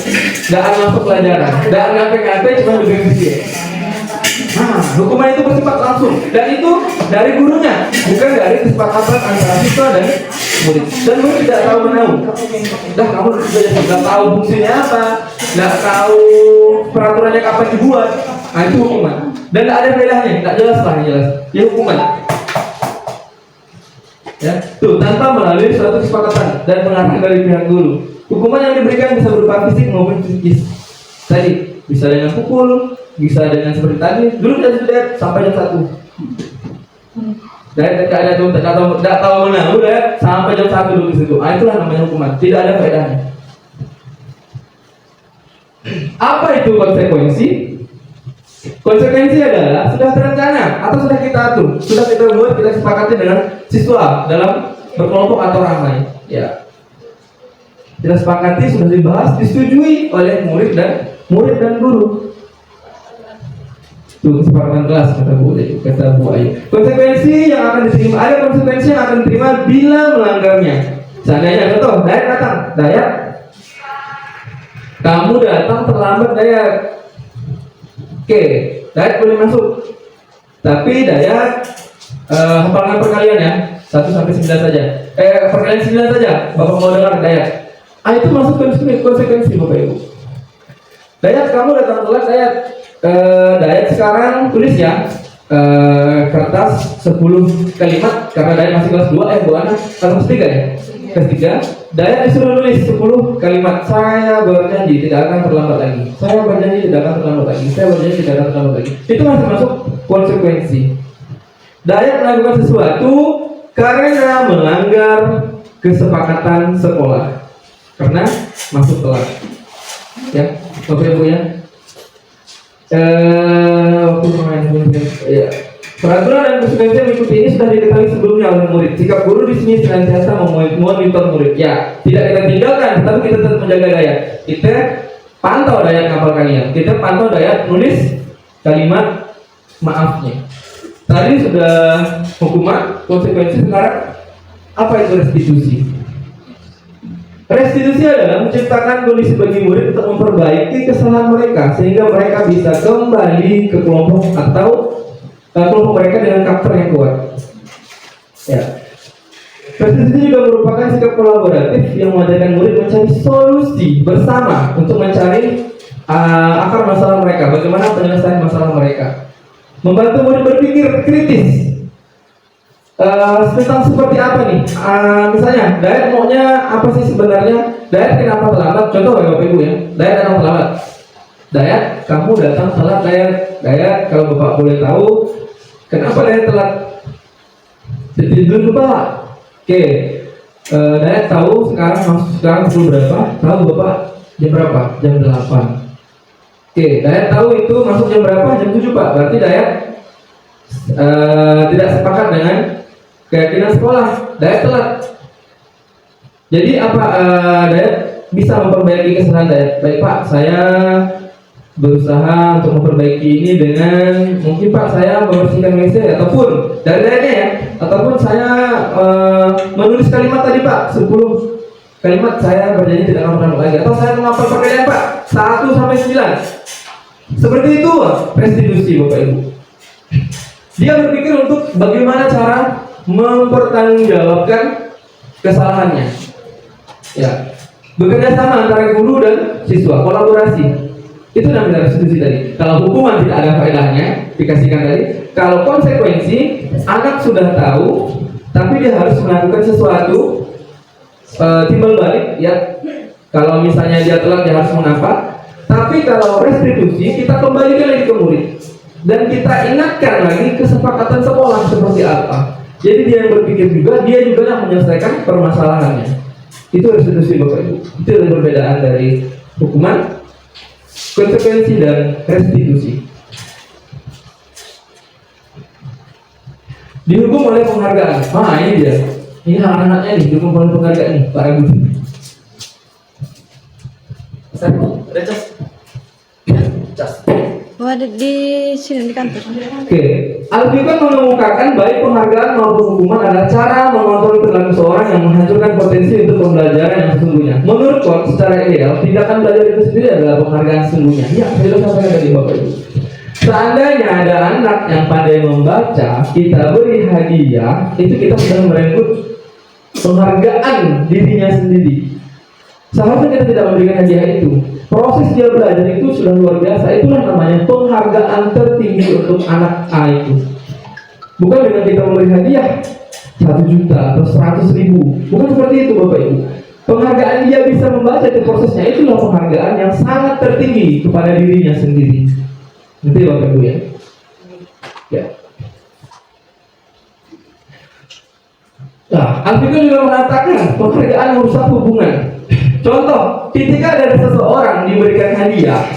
nggak akan masuk pelajaran, nggak akan ngapain-ngapain, cuma duduk di sini. Nah, hukuman itu bersifat langsung dan itu dari gurunya, bukan dari kesepakatan antara siswa dan murid. Dan murid tidak tahu menahu. Dah kamu nggak tahu fungsinya apa, nggak tahu peraturannya kapan dibuat. Nah itu hukuman. Dan tidak ada faedahnya, tidak jelas lah yang jelas. Ya hukuman. Ya, tuh tanpa melalui suatu kesepakatan dan pengarahan dari pihak guru. Hukuman yang diberikan bisa berupa fisik maupun psikis. Tadi bisa dengan pukul, bisa dengan seperti tadi. Dulu kita sudah sampai jam 1. Dan tidak tahu mana, udah sampai jam 1 dulu di situ. Ah, itulah namanya hukuman. Tidak ada faedahnya. Apa itu konsekuensi? Konsekuensi adalah sudah terencana atau sudah kita atur, sudah kita buat, kita sepakati dengan siswa dalam berkelompok atau ramai. Ya, kita sepakati, sudah dibahas, disetujui oleh murid dan guru. Itu kesepakatan kelas kata Bu Ayu. Konsekuensi yang akan diterima, ada konsekuensi yang akan diterima bila melanggarnya. Seandainya contoh, Dayat datang, Dayat, kamu datang terlambat Dayat. Oke, Dayat boleh masuk. Tapi Dayat hafalkan perkalian ya, 1 sampai 9 saja. Perkalian 9 saja. Bapak mau dengar Dayat. Itu masuk konsekuensi Bapak Ibu. Dayat kamu datang telat Dayat. Dayat sekarang tulis ya. Kertas 10 kalimat karena Dayat masih kelas 2 Bu Ana kelas 3 ya. Kelas 3 Dayat disuruh nulis 10 kalimat. Saya berjanji tidak akan terlambat lagi. Saya berjanji tidak akan terlambat lagi. Saya berjanji tidak akan terlambat lagi. Itu masih masuk konsekuensi. Dayat melakukan sesuatu karena melanggar kesepakatan sekolah. Karena masuk telat. Ya, Bapak Ibu ya. Peraturan dan konsekuensi yang mengikuti ini sudah diketahui sebelumnya oleh murid. Sikap guru di sini senantiasa memonitor murid. Ya, tidak kita tinggalkan, tetapi kita tetap menjaga Dayat. Kita pantau Dayat ngapalkannya. Kita pantau Dayat nulis kalimat maafnya. Tadi sudah hukuman, konsekuensi, sekarang apa itu restitusi? Restitusi adalah menciptakan kondisi bagi murid untuk memperbaiki kesalahan mereka sehingga mereka bisa kembali ke kelompok atau kelompok mereka dengan karakter yang kuat. Ya. Restitusi juga merupakan sikap kolaboratif yang mengajarkan murid mencari solusi bersama untuk mencari akar masalah mereka, bagaimana penyelesaian masalah mereka. Membantu murid berpikir kritis. Tentang seperti apa nih? Misalnya, Dayat maunya apa sih sebenarnya? Dayat kenapa terlambat? Contoh ya Bapak Ibu ya. Dayat datang terlambat. Dayat, kamu datang telat Dayat. Dayat, kalau Bapak boleh tahu, kenapa Dayat telat? Jadi dulu Pak. Oke. Dayat tahu sekarang pukul berapa? Tahu Bapak jam berapa? Jam 8. Oke, Dayat tahu itu masuk jam berapa? Jam 7 Pak. Berarti Dayat tidak sepakat dengan keyakinan sekolah. Dayat telat. Jadi apa Dayat bisa memperbaiki kesalahan Dayat? Baik Pak, saya berusaha untuk memperbaiki ini dengan mungkin Pak saya membersihkan WC ataupun dari Dayatnya ya, ataupun saya menulis kalimat tadi Pak 10 kalimat saya berjanji tidak akan pernah lagi, atau saya menghafal perkalian Pak 1 sampai 9. Seperti itu restitusi Bapak Ibu. Dia berpikir untuk bagaimana cara mempertanggungjawabkan kesalahannya. Ya, bekerja sama antara guru dan siswa, kolaborasi. Itu namanya restitusi tadi. Kalau hukuman tidak ada faedahnya, dikasihkan tadi. Kalau konsekuensi, anak sudah tahu, tapi dia harus melakukan sesuatu, timbal balik. Ya, kalau misalnya dia telat, dia harus mengapa. Tapi kalau restitusi, kita kembalikan lagi ke murid dan kita ingatkan lagi kesepakatan sekolah seperti apa. Jadi dia yang berpikir juga, dia juga yang menyelesaikan permasalahannya. Itu restitusi Bapak Ibu. Itu adalah perbedaan dari hukuman, konsekuensi dan restitusi. Dihukum oleh penghargaan. Ini dia. Ini anak-anaknya nih, dihukum oleh penghargaan nih, Pak Ibu. Oh, ada di sini di kantor. Oke, Alfiqan mengemukakan baik penghargaan maupun hukuman adalah cara mengontrol perilaku seorang yang menghancurkan potensi untuk pembelajaran yang sesungguhnya. Menurut Kon, secara ideal, tindakan belajar itu sendiri adalah penghargaan sesungguhnya. Ya, saya sudah sampaikan tadi Bapak Ibu. Seandainya ada anak yang pandai membaca, kita beri hadiah, itu kita sedang merebut penghargaan dirinya sendiri. Seharusnya kita tidak memberikan hadiah itu. Proses dia belajar itu sudah luar biasa. Itulah namanya penghargaan tertinggi untuk anak A itu. Bukan dengan kita memberi hadiah 1 juta atau 100.000. Bukan seperti itu Bapak Ibu. Penghargaan dia bisa membaca itu prosesnya, itulah penghargaan yang sangat tertinggi kepada dirinya sendiri. Nanti Bapak Ibu ya. Ya. Nah, Alfiqan juga mengatakan penghargaan merusak hubungan. Contoh, ketika ada seseorang diberikan hadiah,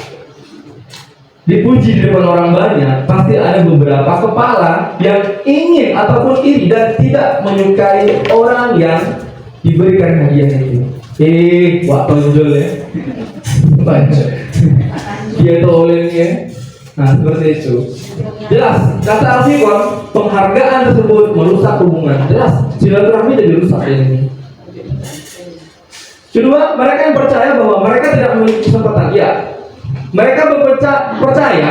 dipuji di depan orang banyak, pasti ada beberapa kepala yang ingin ataupun iri dan tidak menyukai orang yang diberikan hadiah itu. Wah tonjol ya, dia tolong ya. Nah seperti itu. Jelas, kata Alfiqan, penghargaan tersebut merusak hubungan. Jelas, silaturahmi jadi rusak ini. Kedua, mereka yang percaya bahwa mereka tidak memiliki kesempatan. Ya, mereka percaya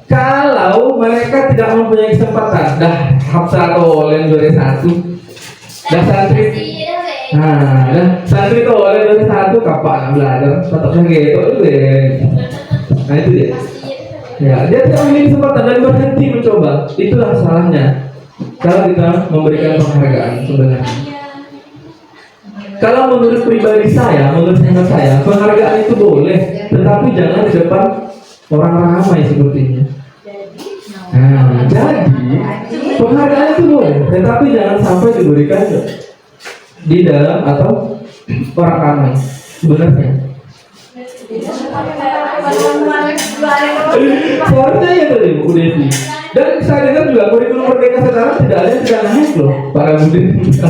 kalau mereka tidak mempunyai kesempatan. Dah, hafsah tolen 21. Dah santri. Dah santri tolen 21 kapan belajar? Tetapnya gitu deh. Nah itu dia. Ya, dia tidak memiliki kesempatan dan berhenti mencoba. Itulah salahnya. Kalau kita memberikan penghargaan sebenarnya. Kalau menurut pribadi saya, menurut hemat saya, penghargaan itu boleh, tetapi jangan di depan orang ramai sepertinya. Nah, jadi penghargaan itu boleh, tetapi jangan sampai diberikan di dalam atau orang ramai. Sebenarnya. Seharusnya ya tadi Bu Devi. Dan saya dengar juga kurikulum merdeka sekarang tidak ada yang tidak naik loh, para budin. Tidak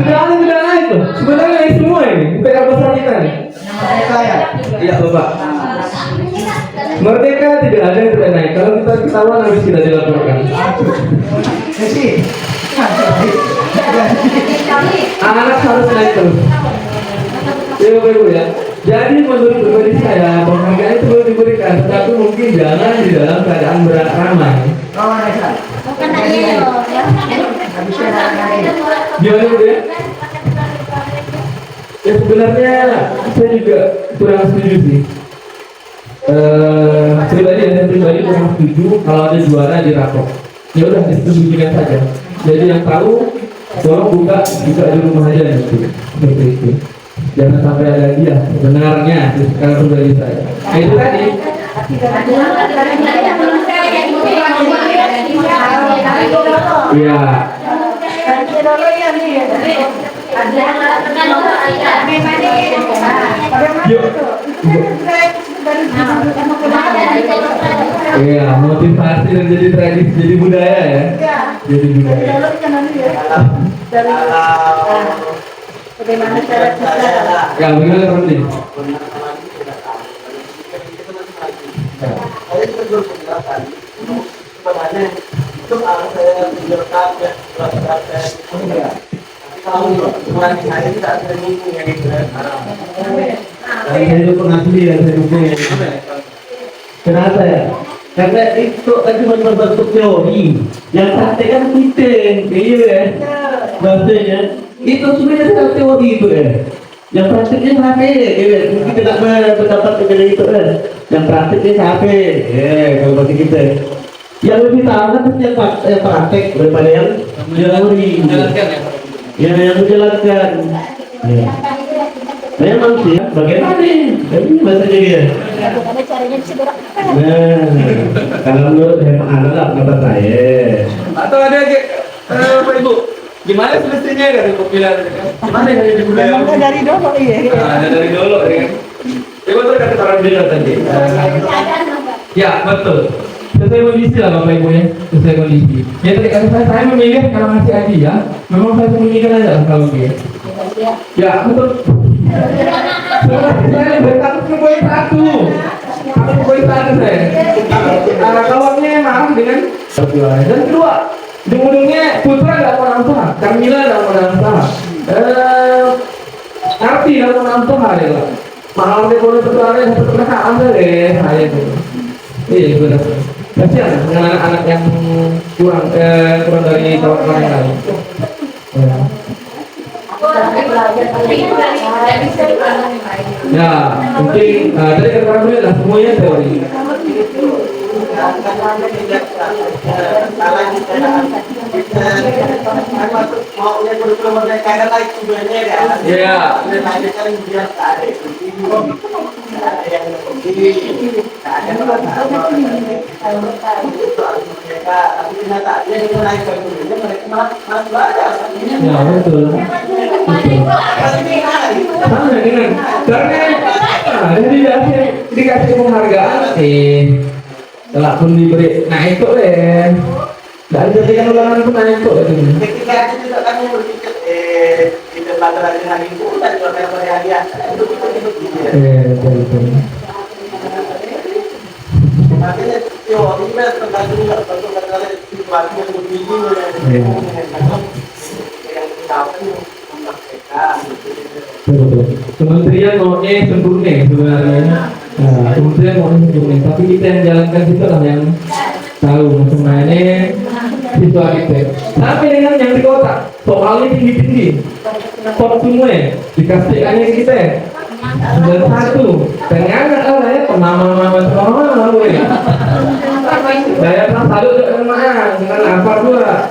ada yang tidak naik loh. Sebenarnya ini semua ini, PR besar kita nih. Iya Bapak. Merdeka tidak ada yang tidak naik. Kalau kita ketahuan habis kita dilaporkan. Anak harus naik terus. Ya Bapak Ibu ya. Jadi menurut pribadi saya, penghargaan itu boleh diberikan, tetapi mungkin jangan di dalam keadaan ramai. Gimana Bu ya? Ya sebenarnya saya juga kurang setuju sih. Saya pribadi kurang setuju kalau ada juara di rapor. Ya udah distribusikan saja. Jadi yang tahu tolong buka di rumah aja gitu. Seperti itu. Jangan sampai ada dia sebenarnya kalau pribadi saya. Nah, itu tadi. Iya. Iya, motivasi dan jadi tradisi, jadi budaya ya. Jadi budaya. Bagaimana cara kita? Ya, bagaimana berhenti? Saya juga belum menjelaskan. Sebenarnya itu kalau saya menjelaskan ya, saya tapi kalau ukuran saya tidak sering yang itu. Dan saya itu pengabdi dan saya dukung ya. Kenapa ya? Karena itu kan cuma berbentuk teori, yang praktek kan kita, iya ya. Bahasanya itu sebenarnya adalah teori itu ya. Yang prakteknya HP, ya. Mungkin tidak berpendapat dengan itu kan. Yang prakteknya HP, ya kalau bagi kita. Yang lebih tahu kan pasti yang praktek daripada yang teori. Ya, yang menjalankan. Ya. Saya manusia, bagaimana nih? Ini bahasanya dia. Bagaimana caranya disederhanakan? Nah, kalau menurut hemat anak lah pendapat saya. Atau ada Pak Ibu, gimana semestinya dari pemilihan? Gimana yang jadi budaya? Dari dulu iya. Ada dari dulu ya kan? Ya betul kata para beliau tadi. Ya betul. Sesuai kondisi lah Bapak Ibu ya, sesuai kondisi. Ya tadi kata saya memilih kalau masih ada ya, memang saya memilihkan aja kalau dia. Ya betul. Saya bertakut ke poin 1. Aku ke poin 1 saya. Kawannya marah dengan perjuangan. Dan kedua, ujung-ujungnya Putra nggak mau usaha, Carmila nggak mau usaha, Arti nggak mau usaha ya lah. Mahal deh boleh perjuangan satu perasaan deh saya itu. Iya benar. Kasihan dengan anak-anak yang kurang dari kawan-kawan yang lain. Ya, mungkin tadi kata orang beliau lah semuanya teori. Maunya kurikulum merdeka lagi sebenarnya ya. Iya. Kan biasa ada yang tapi kenyataannya itu naik ke mereka malah belajar. Ya betul. Sama dengan karena dikasih penghargaan telah pun diberi naik kok dan jadikan ulangan pun naik kok Ketika itu juga kami berpikir kita pelajaran hari itu dan juga hadiah itu betul. makanya teori itu tergantung juga pada situasi yang begini yang kita mempraktekkan. Betul. Kementerian maunya sempurna sebenarnya. Kementerian maunya sempurna, tapi kita yang jalankan itu lah yang tahu sebenarnya siswa kita. Tapi dengan yang di kota, soalnya tinggi-tinggi, top semua dikasihkannya ke kita. 91, ternyata lah ya pemama-mama semua ya. Saya pernah salut dengan apa dua.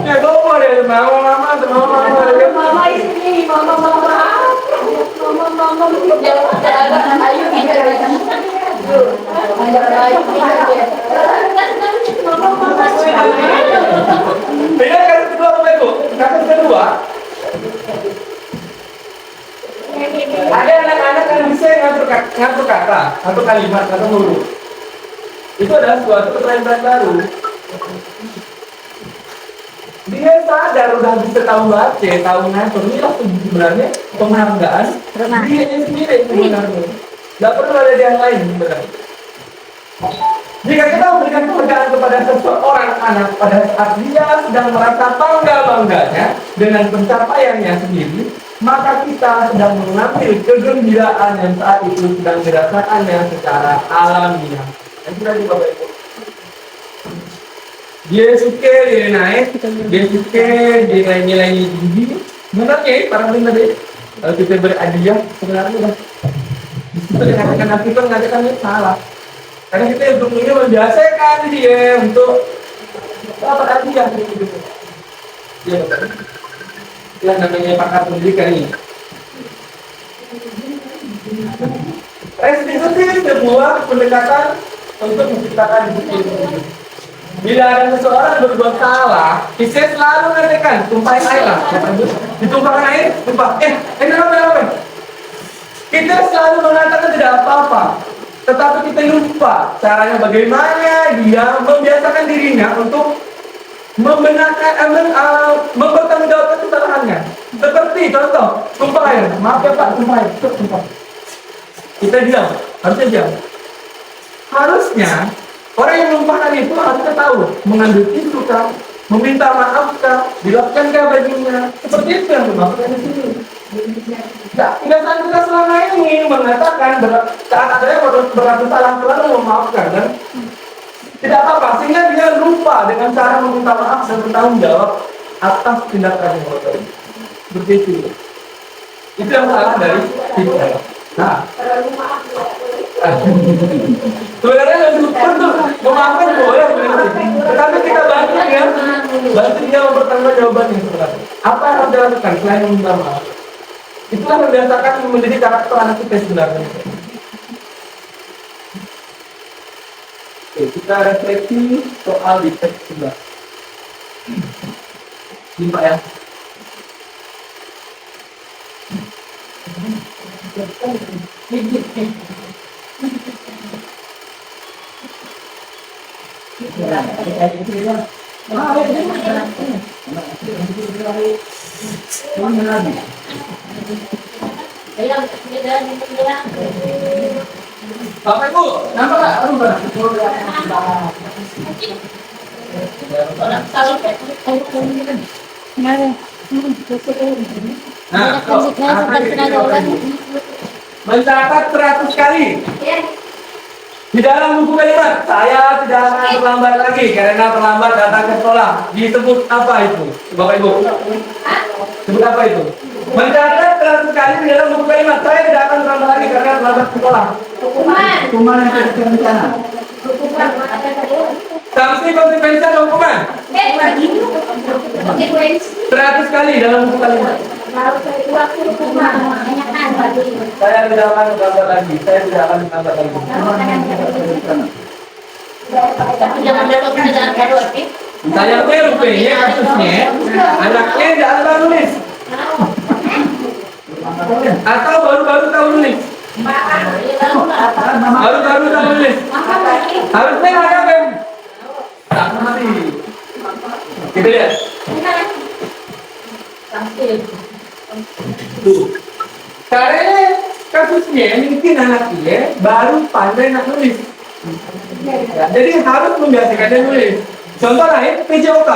Ya gopo deh, mama-mama. Mama ini, mama. Ayo Beda kasus kedua Bapak Ibu. Kasus kedua, ada anak-anak yang bisa ngatur kata, atau kalimat, atau huruf. Itu adalah suatu keterampilan baru. Dia sadar udah bisa tahu baca, tahu ngatur. Inilah sebenarnya penghargaan dia sendiri sebenarnya. Gak perlu ada yang lain sebenarnya. Jika kita memberikan penghargaan kepada seseorang anak pada saat dia sedang merasa bangga-bangganya dengan pencapaiannya sendiri, maka kita sedang mengambil kegembiraan yang saat itu sedang dirasakannya secara alamiah. Yang sudah di Bapak Ibu. Dia suka, dia naik, dia suka, dia nilai-nilai tinggi. Sebenarnya para pemerintah kalau kita beradiah sebenarnya dah. Itu dikatakan nabi kan mengatakan itu salah. Karena kita untuk ini membiasakan dia untuk dapat adiah gitu. Ya betul. Ya namanya pakar pendidikan ini. Restitusi sebuah pendekatan untuk menciptakan disiplin. Bila ada seseorang berbuat salah, saya selalu mengatakan tumpahin air lah. Ditumpahkan air, tumpah. Ini apa? Kita selalu mengatakan tidak apa-apa, tetapi kita lupa caranya bagaimana dia membiasakan dirinya untuk mempertanggungjawabkan kesalahannya. Seperti contoh, tumpah air. Maaf ya Pak, tumpah air. Tumpah. Kita diam, harusnya diam. Harusnya orang yang numpahkan itu harusnya tahu mengambil tisu kah, meminta maaf kah, dilakukan kah baginya. Seperti itu yang dimaksudkan di sini. Nah, kebiasaan kita selama ini mengatakan saat adanya berlaku salah selalu memaafkan kan? Tidak apa-apa, sehingga dia lupa dengan cara meminta maaf dan bertanggung jawab atas tindakan yang kotor. Seperti itu. Itu yang salah dari kita. Nah, sebenarnya betul memaafkan boleh, tetapi kita bantu dia mempertanggungjawabkan yang sebenarnya. Apa yang harus dilakukan selain meminta maaf? Itulah membiasakan menjadi karakter anak kita sebenarnya. Oke, kita refleksi soal di teks 11. Ini Pak ya. Bapak Ibu, nampak nggak? Aduh, Pak. Nah, mencatat 100 kali. Di dalam buku kalimat, saya tidak akan terlambat lagi karena terlambat datang ke sekolah. Disebut apa itu, Bapak Ibu? Sebut apa itu? Mencatat 100 kali di dalam buku kalimat, saya tidak akan terlambat lagi karena terlambat ke sekolah. Hukuman yang tidak berencana. Sanksi konsekuensi atau hukuman? 100 kali dalam buku kalimat. Saya tidak akan terlambat lagi. Saya tidak akan terlambat lagi. Saya rupanya kasusnya anaknya tidak tahu nulis atau baru-baru tahu nulis. Baru-baru tahu nulis. Harusnya ada kan? Tak mati. Kita lihat. Tuh. Karena kasusnya mungkin anaknya baru pandai nak nulis. Ya, jadi harus membiasakan dia nulis. Contoh lain PJOK.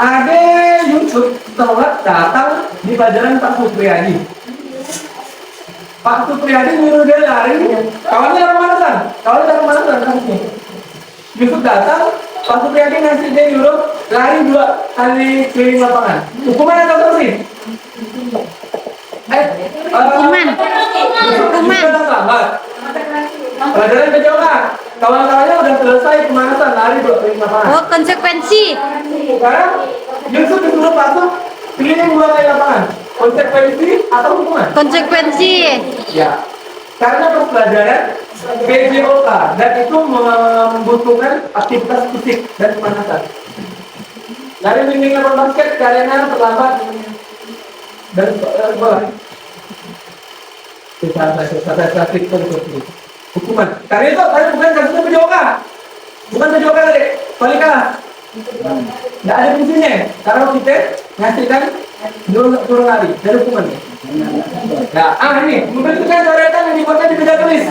Ada Yusuf telat datang di pelajaran Pak Supriyadi. Pak Supriyadi nyuruh dia lari. Kawannya dari mana? Kawannya dari mana? Yusuf datang. Pak Supriyadi ngasih dia nyuruh lari 2 kali keliling lapangan. Hukuman atau sanksi? Hukuman. Hukuman. Pelajaran PJOK. Kawan-kawannya udah selesai pemanasan lari 2 keliling lapangan. Oh, konsekuensi. Sekarang Yusuf disuruh masuk keliling 2 kali lapangan. Konsekuensi atau hukuman? Konsekuensi. Ya. Karena pas pelajaran PJOK dan itu membutuhkan aktivitas fisik dan pemanasan. Lari bimbing lapangan basket karena terlambat dan bola. Saya hukuman. Karena itu saya bukan kasusnya PJOK. Bukan PJOK tadi. Balik kalah. Nggak ada fungsinya. Karena kita ngasihkan turun lari dari hukumannya. Nah, ini membentukkan coretan yang dibuatkan di meja tulis.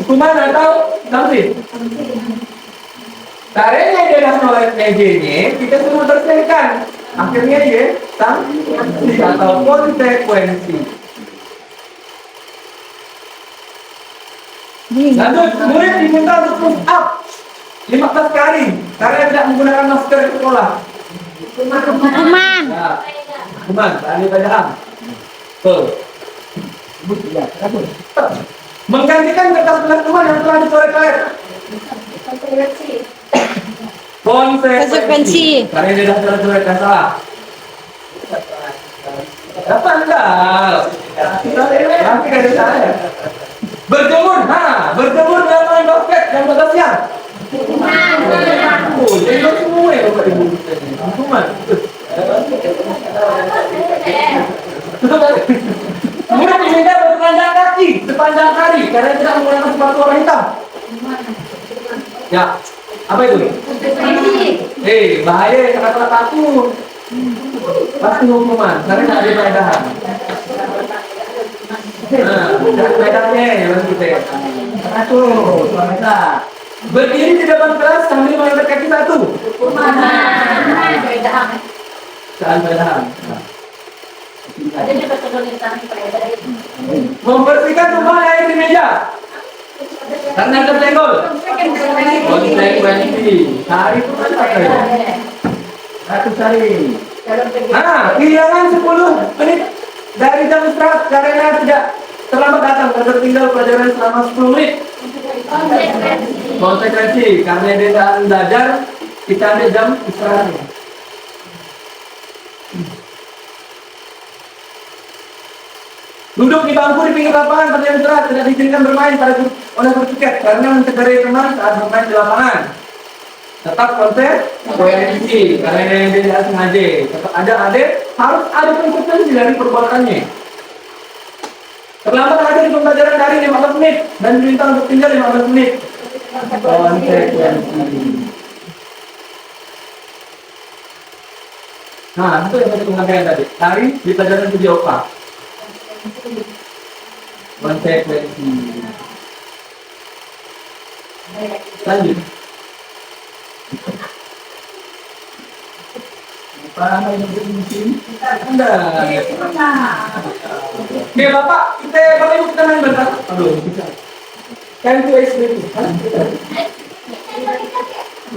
Hukuman atau sanksi. Caranya dia dah coret mejanya, kita suruh bersihkan. Akhirnya dia sanksi atau konsekuensi. Lanjut, murid diminta untuk push up 15 kali karena tidak menggunakan masker di sekolah. Hukuman. Ya, hukuman, tadi bacaan. Tuh. Menggantikan kertas penentuan yang telah dicoret-coret. Konsekuensi. Karena dia dah coret-coret yang salah. Apa enggak? Nanti dari saya. Berjemur, berjemur di lapangan basket jam 12 siang. Oh, jadi semua ya Bapak Ibu. Hukuman. Kemudian diminta bertelanjang kaki sepanjang hari karena tidak menggunakan sepatu warna hitam. Ya, apa itu? Bahaya ya kata-kata aku. Pasti hukuman, karena nggak ada peredaran. Nah, bedanya ya bang kita. Satu, kita berdiri di depan kelas sambil mengangkat kaki satu. Mana? Perbedaan. Jangan peredaran. Ada juga kesulitan perbedaan. Membersihkan tumpahan air di meja. Karena tersenggol. Konsekuensi. Hari itu kan apa ya? Satu hari. Nah, kehilangan 10 menit dari jam istirahat karena tidak terlambat datang dan tertinggal pelajaran selama 10 menit. Konsekuensi, karena dia tidak belajar, kita ambil jam istirahat. Duduk di bangku di pinggir lapangan pada jam istirahat, tidak diizinkan bermain pada oleh guru tiket karena mencederai teman saat bermain di lapangan. Tetap konsekuensi karena dia tidak sengaja. Tetap harus ada konsekuensi dari perbuatannya. Terlambat hadir di pembelajaran dari 15 menit dan diminta untuk tinggal 15 menit. Konsekuensi. Nah, itu yang tadi pengertian tadi. Hari di pelajaran 7 OPA. Konsekuensi. Lanjut. Apa yang berfungsi? Enggak. Oke Bapak, Bapak Ibu kita main bentar. Aduh, bisa. Kan itu SD. 2,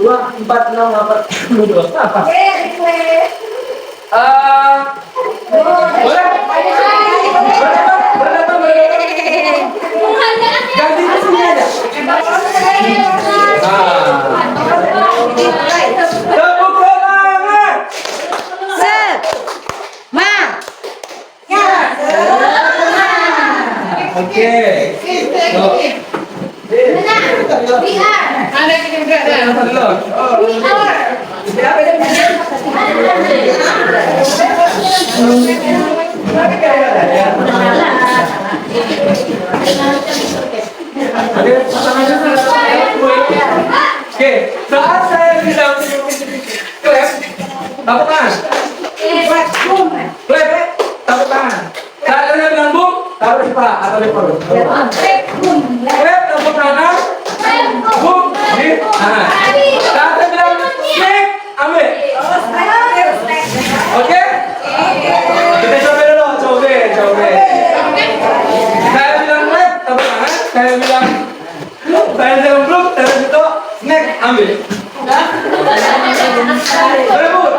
4, 6, 8, 10, apa? Boleh? Ganti ke sini aja. Tepuk tangan. Oke. Oke, saat saya bilang klep, tepuk tangan. Klep, tepuk tangan. Saat saya bilang bum, taruh di paha atau di perut. Klep, tepuk tangan. Bum, di tangan. Saat saya bilang snack, ambil. Oke? Kita coba dulu, coba. Saya bilang klep, tepuk tangan. Saya bilang belum, taruh situ, snack, ambil. Berebut.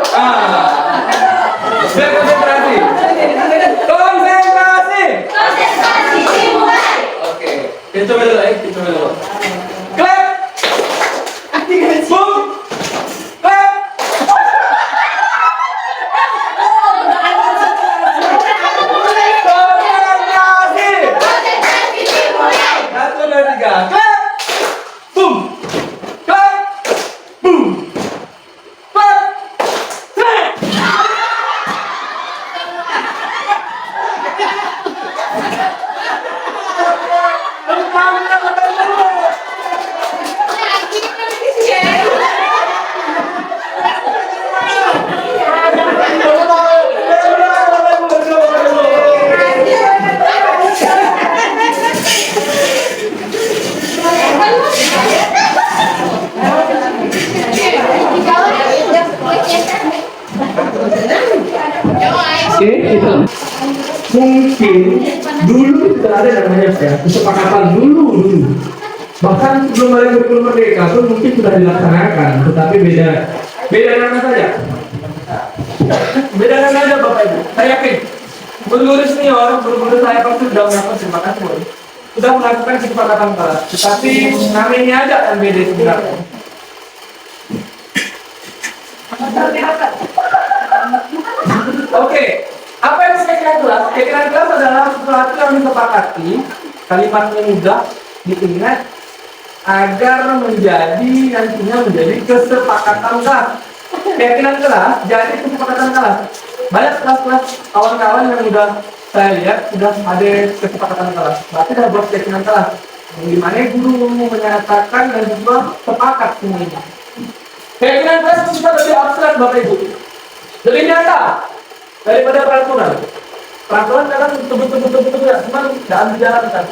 Konsentrasi. Oke, kita coba dulu. Clap. Boom. Clap. Konsentrasi. 1, 2, 3. Clap. Boom. Clap. Boom. Clap. Clap. Oke, itu mungkin dulu tidak ada namanya kesepakatan dulu. Bahkan sebelum ada kurikulum merdeka pun mungkin sudah dilaksanakan, tetapi beda nama saja. Beda nama saja Bapak Ibu. Saya yakin guru-guru senior, guru-guru saya pasti sudah melakukan terima kasih, sudah melakukan kesepakatan kelas, tetapi namanya aja yang beda sebenarnya. Oke, apa yang keyakinan kelas? Keyakinan kelas adalah sesuatu yang disepakati, kalimatnya mudah diingat agar nantinya menjadi kesepakatan kelas. Keyakinan kelas jadi kesepakatan kelas. Banyak kelas-kelas kawan-kawan yang sudah saya lihat sudah ada kesepakatan kelas. Berarti sudah buat keyakinan kelas. Dimana guru menyatakan dan siswa sepakat semuanya. Keyakinan kelas bisa lebih abstrak Bapak Ibu, lebih nyata daripada peraturan. Peraturan kadang betul-betul ya, cuma tidak dijalankan.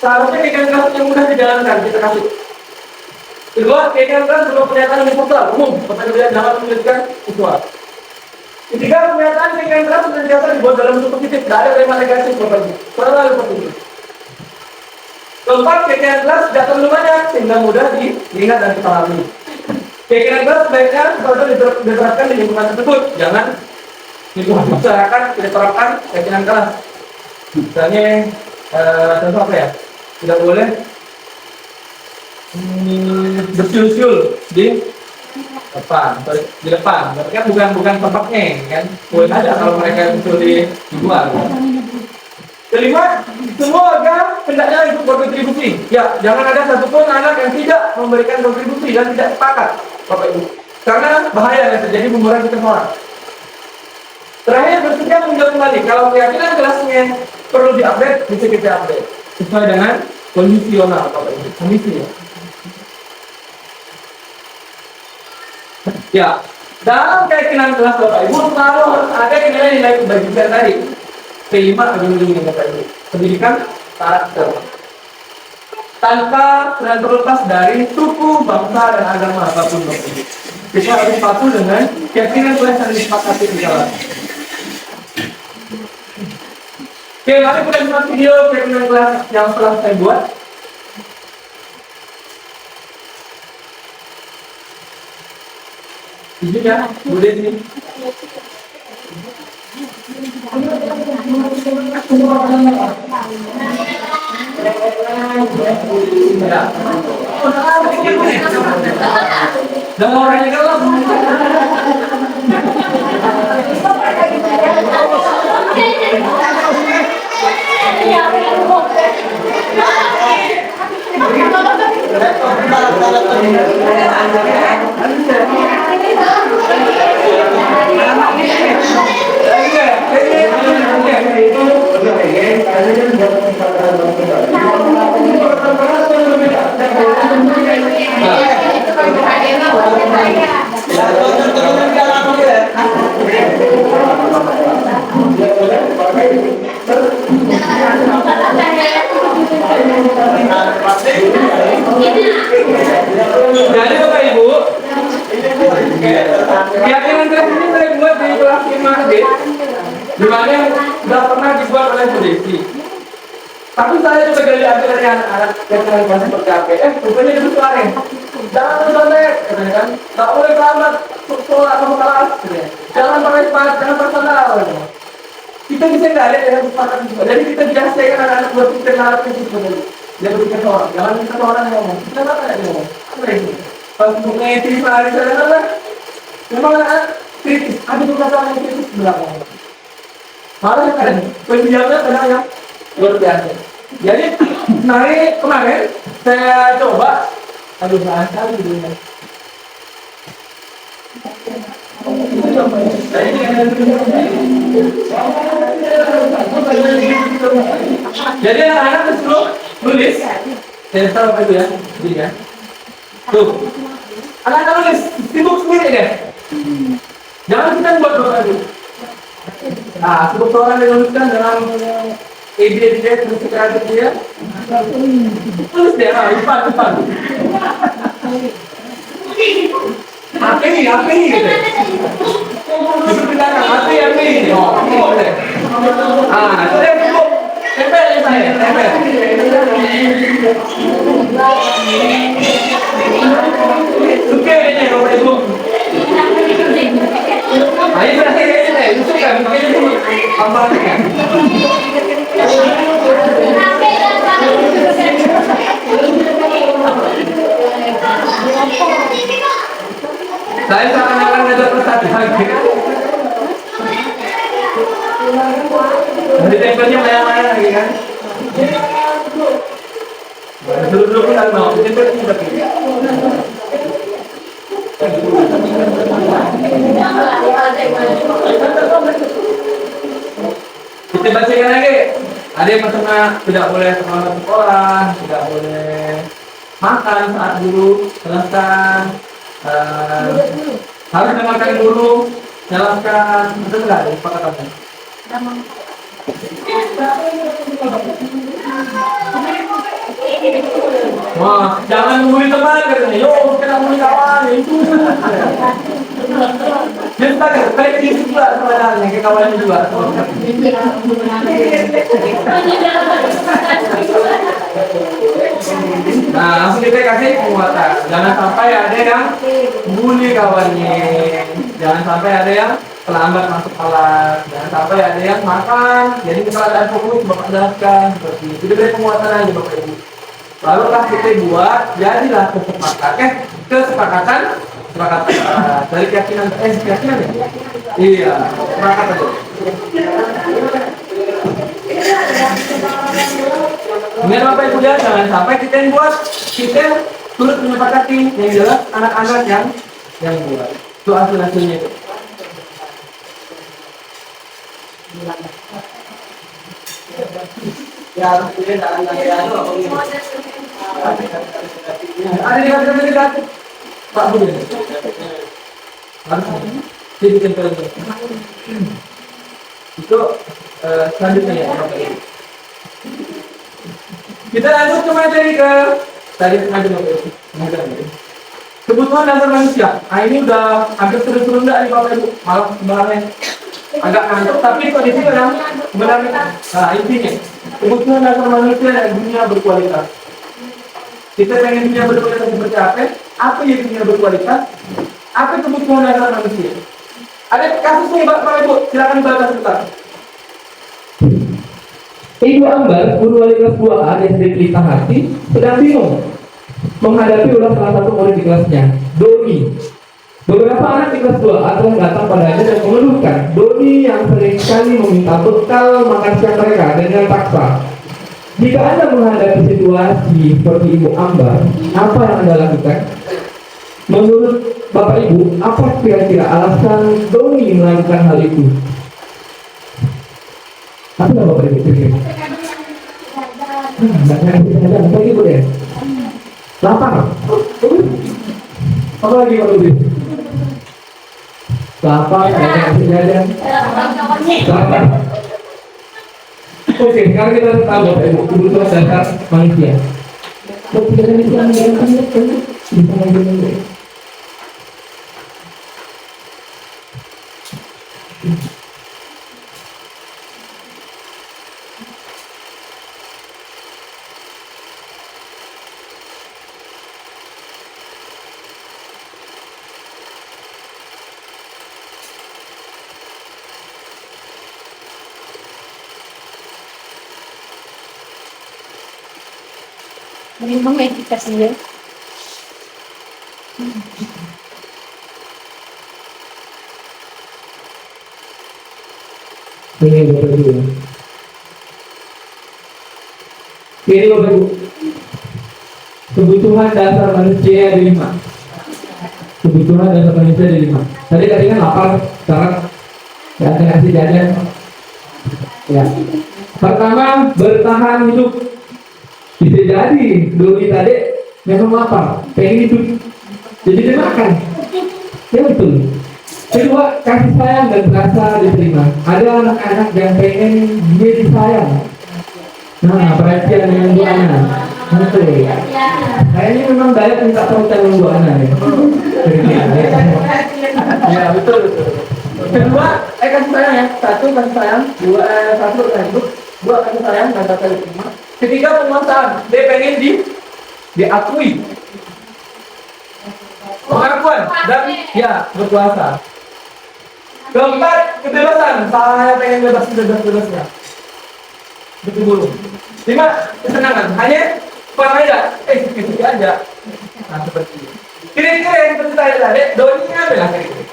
Seharusnya keyakinan kelas yang mudah dijalankan kita kasih. Kedua, keyakinan kelas berupa pernyataan universal umum, Bapak Ibu dapat menuliskan visual. Ketiga, pernyataan keyakinan kelas senantiasa dibuat dalam bentuk positif, tidak ada kalimat negatif Bapak Ibu. Selalu positif. Keempat, keyakinan kelas tidak terlalu banyak sehingga mudah diingat dan dipahami. Keyakinan kelas sebaiknya kalau diterapkan di lingkungan tersebut, jangan lingkungan masyarakat tidak terapkan keyakinan kelas. Misalnya, contoh apa ya? Tidak boleh bersiul-siul di depan, tapi kan bukan tempatnya, kan? Boleh aja kalau mereka bersiul di luar. Kelima, semua warga hendaknya ikut berkontribusi. Ya, jangan ada satupun anak yang tidak memberikan kontribusi dan tidak sepakat, Bapak Ibu. Karena bahaya yang terjadi mengurangi keselamatan. Terakhir, bersedia meninjau kembali. Kalau keyakinan kelasnya perlu diupdate, bisa kita update sesuai dengan kondisional, Bapak Ibu. Kondisi ya. Ya, dalam keyakinan kelas Bapak Ibu selalu harus ada nilai-nilai kebajikan tadi. P5 ujung-ujungnya Bapak Ibu. Pendidikan karakter. Tanpa dan terlepas dari suku, bangsa, dan agama apapun Bapak Ibu. Kita harus patuh dengan keyakinan kelas yang disepakati di kelas. Oke, mari kita simak video keyakinan kelas yang telah saya buat. Izin ya, Bu Desi. Dan orangnya kalau jadi Bapak Ibu, keyakinan kelas ini saya buat di kelas 5D, di mana sudah pernah dibuat oleh Bu Desi. Tapi saya juga gali dari anak-anak yang kelas seperti apa? Rupanya itu suara. Jangan terus katanya kan, tak boleh selamat sholat atau kelas, jangan pakai sepatu, jangan personal. Kita bisa gali dengan kesepakatan juga. Jadi kita biasakan anak-anak berpikir narasi sebenarnya. Dia berpikir orang, jangan kita orang yang ngomong. Kita apa yang ngomong? Apa itu? Pas mengerti hari saya apa? Memang anak kritis. Ada beberapa yang kritis belakang. Malah kan pendiamnya kadang yang luar biasa. Jadi kemarin saya coba, aduh nggak sekali dulunya. Jadi anak-anak disuruh nulis. Saya tahu apa itu ya, jadi ya. Tuh, anak-anak nulis, sibuk sendiri deh. Jangan kita buat doa dulu. Nah, sibuk orang yang nuliskan dalam ide terus kreatif dia. Tulis deh, depan. Apa ini gitu. Itu bilang apa ini? Oh, boleh. Itu deh buku. Tempel ya saya, tempel. Suka ini Bapak Ibu. Ayo sudah saya ini, suka makanya itu tambahnya. Saya seakan-akan ngajar persatu lagi. Jadi tempelnya layang-layang lagi kan. Dulu pun tak mau, tempel itu sudah pilih. Kita bacakan lagi. Ada yang maksudnya tidak boleh sekolah, tidak boleh makan saat guru selesai. Harus dengarkan dulu, jelaskan, betul nggak ya kesepakatannya? Wah, jangan membuli teman katanya. Yo, kita membuli kawan itu. Jadi kan kayak gitu juga sebenarnya ke kawannya juga. Nah, langsung kita kasih penguatan. Jangan sampai ada yang bully kawannya. Jangan sampai ada yang terlambat masuk kelas. Jangan sampai ada yang makan. Jadi kesalahan fokus Bapak jelaskan seperti itu. Itu dari penguatan aja Bapak Ibu. Lalulah kita buat jadilah kesepakatan dari keyakinan keyakinan ya? Iya, sepakat aja. Dengan Bapak Ibu ya, jangan sampai kita yang buat, kita turut menyepakati yang jelas anak-anak yang buat. Itu hasilnya itu. Ya, ada di dekat Pak Budi. Harus dibikin film. Itu selanjutnya ya. Kita lanjut ke materi ke tadi materi. Kebutuhan dasar manusia. Nah ini udah hampir seru-seru enggak nih Bapak Ibu? Malah sebenarnya agak ngantuk tapi kondisi memang sebenarnya. Nah intinya kebutuhan dasar manusia dan dunia berkualitas. Kita pengen dunia berkualitas seperti apa? Apa yang dunia berkualitas? Apa kebutuhan dasar manusia? Ada kasusnya Bapak Ibu, silakan baca sebentar. Ibu Ambar, guru wali kelas 2A SD Pelita Hati, sedang bingung menghadapi ulah salah satu murid di kelasnya, Doni. Beberapa anak di kelas 2A telah datang padanya dan mengeluhkan Doni yang seringkali meminta bekal makan siang mereka dengan paksa. Jika Anda menghadapi situasi seperti Ibu Ambar, apa yang Anda lakukan? Menurut Bapak Ibu, apa kira-kira alasan Doni melakukan hal itu? Apa yang Bapak Ibu pikir? Banyak yang Bapak Ibu deh. Lapar. Apa lagi Pak Ibu? Lapar, banyak lapar. Oke, sekarang kita tahu Bapak Ibu kebutuhan dasar manusia. Minum efikasinya. Ini Bapak Ibu. Ini Bapak Ibu. Kebutuhan dasar manusia ada 5. Kebutuhan dasar manusia ada 5. Tadi kan lapar, sekarang nggak ada kasih jajan. Ya. Pertama, bertahan hidup. Bisa jadi Doni tadi memang lapar, pengen hidup, jadi dia makan. Ya betul. Kedua, kasih sayang dan rasa diterima. Ada anak-anak yang pengen dia disayang. Nah, perhatian dengan Bu Ana. Betul. Kayaknya memang Dayat minta perhatian dengan Bu Ana ya. Ya betul. Kedua, kasih sayang ya. Satu kasih sayang, satu hidup, dua kasih sayang dan rasa diterima. Ketiga penguasaan, dia pengen diakui, pengakuan dan ya berkuasa. Keempat kebebasan, saya pengen bebasnya. Betul dulu. 5 kesenangan, hanya apa aja, sedikit aja. Nah seperti ini. Kira-kira yang seperti saya tadi, Doni apa lah kira-kira?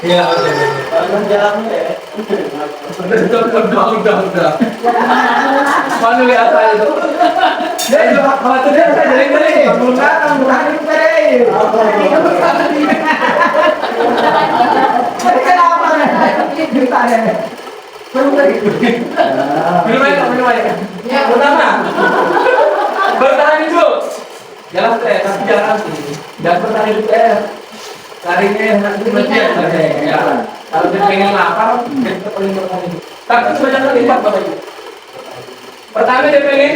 Iya, jalannya ya. Udah. Mana lihat saya itu? Dia juga khawatirnya saya jadi belum datang, bukan itu. Minum air, minum air. Pertama, bertahan hidup. Jangan stres, tapi jangan sih. Jangan bertahan hidup Larinya nanti mati ya. Kalau dia pengen lapar, dia paling bertahan hidup. Tapi sebanyak kali lipat Bapak Ibu. Pertama dia pengen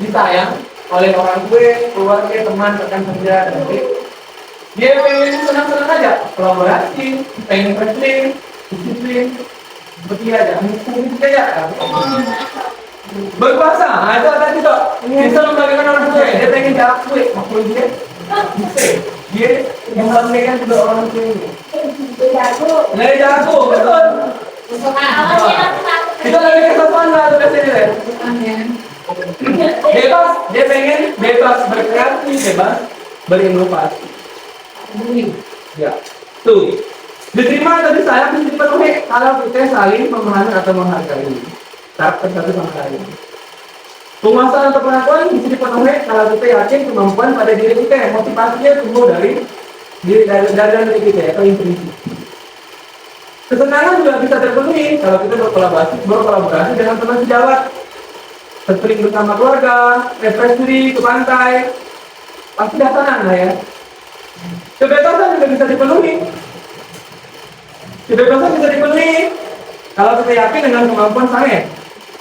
disayang oleh orang tua, keluarga, teman, rekan kerja, dan dia pengen senang-senang aja, kolaborasi, pengen traveling, disiplin, seperti aja, mungkin aja. Berkuasa, nah itu tadi tuh, bisa membanggakan orang tua. Dia pengen jarak gue, maksud dia, dia yang membanggakan juga orang tua ini. Dari jarakku, betul. Itu lagi kesempatan lah tuh biasanya. Bebas, dia pengen bebas berkreasi, bebas berinovasi. Ya, tuh. Diterima atau disayang bisa dipenuhi kalau kita saling memahami atau menghargai karakter satu sama lain. Penguasaan atau pengakuan bisa dipenuhi kalau kita yakin kemampuan pada diri kita, motivasinya tumbuh dari diri kita atau intuisi. Kesenangan juga bisa terpenuhi kalau kita berkolaborasi dengan teman sejawat, sering bersama keluarga, refreshing ke pantai, pasti dah senang lah ya. Kebebasan juga bisa dipenuhi. Kebebasan bisa dipenuhi kalau kita yakin dengan kemampuan saya,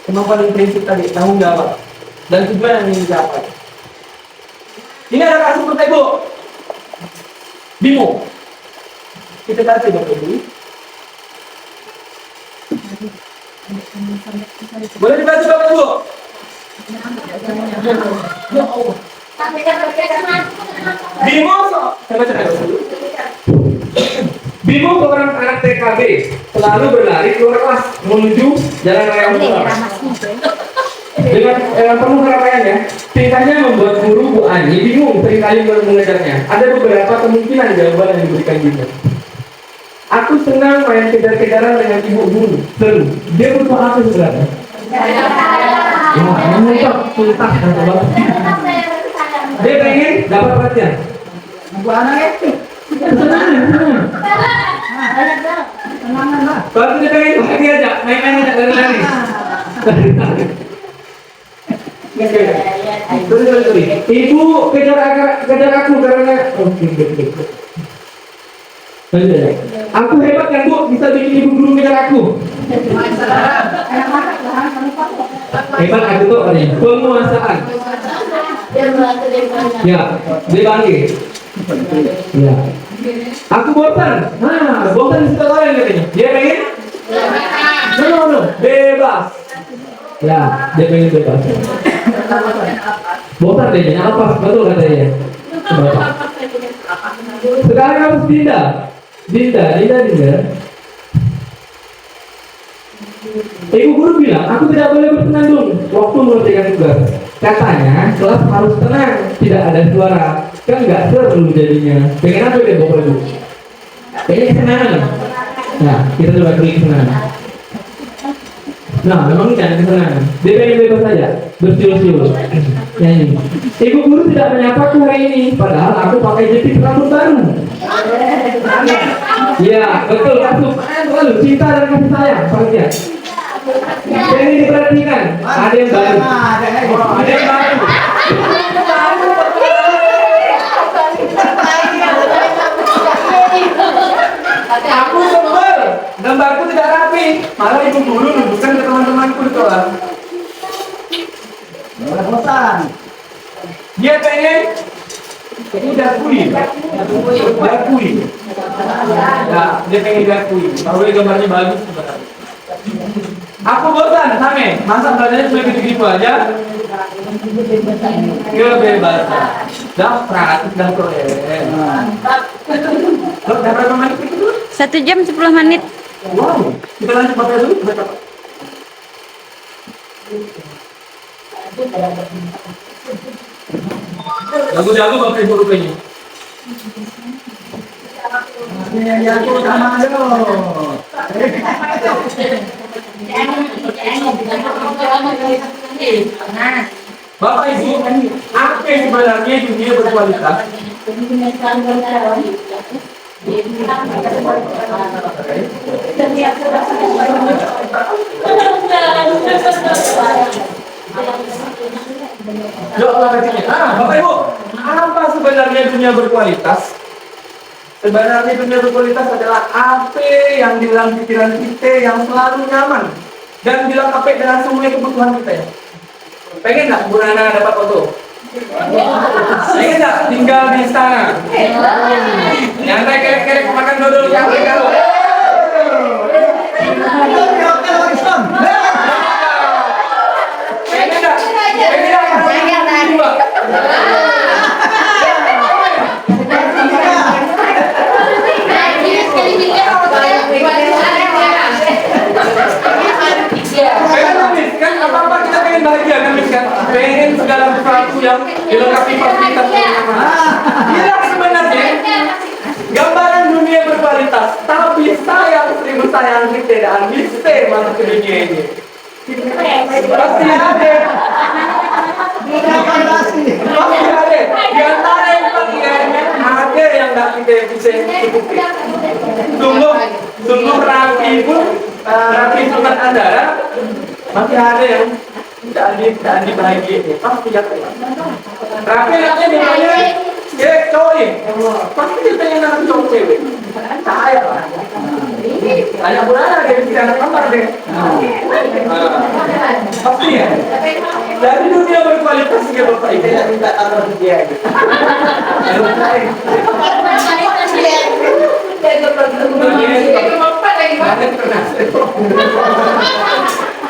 kemampuan intrinsik tadi, tanggung jawab dan tujuan yang ingin dicapai. Ini ada kasus Bapak Ibu. Bimo. Kita kasih Bapak Ibu. Boleh dibaca Bapak Ibu? Bimo, saya baca dulu. Bimo seorang anak TKB selalu berlari keluar kelas menuju jalan raya besar. Dengan penuh keramaiannya, tingkahnya membuat guru Bu Ani bingung seringkali mengejarnya. Ada beberapa kemungkinan jawaban yang diberikan Bimo. Aku senang main kejar-kejaran dengan ibu guru. Seru. Dia butuh apa sebenarnya? Ya, mengucap tuntas dan banget. Dia pengen dapat perhatian. Bu anak itu. Senang. Kalau dia pengen bahagia aja, main-main aja lari-lari. Sorry. Ibu kejar aku karena aku hebat kan Bu, bisa bikin ibu guru kejar aku. Hebat aku tuh orang penguasaan. Ya, dia bangkit. Ya. Aku bosan. Nah, bosan suka kalian katanya. Dia pengen? No, bebas. Ya, dia pengen bebas. Bosan deh, apa? Betul katanya. Sekarang harus Dinda. Ibu guru bilang, aku tidak boleh bersenandung waktu mengerjakan tugas. Katanya, kelas harus tenang, tidak ada suara. Kan nggak seru jadinya. Pengen apa deh Bapak Ibu? Pengen kesenangan. Nah, kita coba klik kesenangan. Nah, memang jangan kesenangan. Dia pengen bebas saja, bersiul-siul. Nyanyi. Ibu guru tidak menyapaku hari ini, padahal aku pakai jepit rambut baru. Iya, betul. Lalu cinta dan kasih sayang, perhatian. Ini diperhatikan. Ada yang baru. Ada yang baru. Aku sebel, gambarku tidak rapi. Malah ibu guru nunjukkan ke teman-temanku di kelas. Bosan. Dia pengen diakui. Nah, dia pengen diakui. Bahwa gambarnya bagus sebenarnya. Aku bosan, Same. Masa belajarnya cuma gitu-gitu aja? Kebebasan. Dah praktis dan keren. Lo udah berapa menit itu? 1 jam 10 menit. Wow. Kita lanjut baca dulu. Jago-jago Bapak Ibu rupanya. Ya, aku sama dong. Bapak Ibu, apa yang sebenarnya dunia berkualitas? Yuk, Bapak Ibu, apa sebenarnya dunia berkualitas? Sebenarnya dunia berkualitas adalah apa yang di dalam pikiran kita yang selalu nyaman dan dilengkapi dengan semua kebutuhan kita. Pengen nggak Bu Nana dapat foto? Pengen nggak tinggal di istana? Nyantai kerek-kerek makan dodol yang karo. Pengen nggak? Pengen nggak? Pengen habis kan? Apa-apa kita pengen bahagia kan, Miss kan? Pengen segala sesuatu yang dilengkapi fasilitas kenyamanan. Inilah sebenarnya gambaran dunia berkualitas. Tapi sayang, seribu sayang kita dan bisa masuk ke dunia ini. Pasti ada. Pasti ada. Di antara yang paling ada yang nggak kita bisa ikuti. Sungguh rapi pun, rapi Sultan Andara masih ada yang tidak dibahagiakan. Pasti ya. Rapi nanti dimana? Cewek cowok ini. Pasti dia pengen anak cowok cewek. Saya lah. Tanya Bu Nana dia bisa anak kamar deh. Pasti ya. Dari dunia berkualitas ya Bapak Ibu. Tidak minta tambah dia.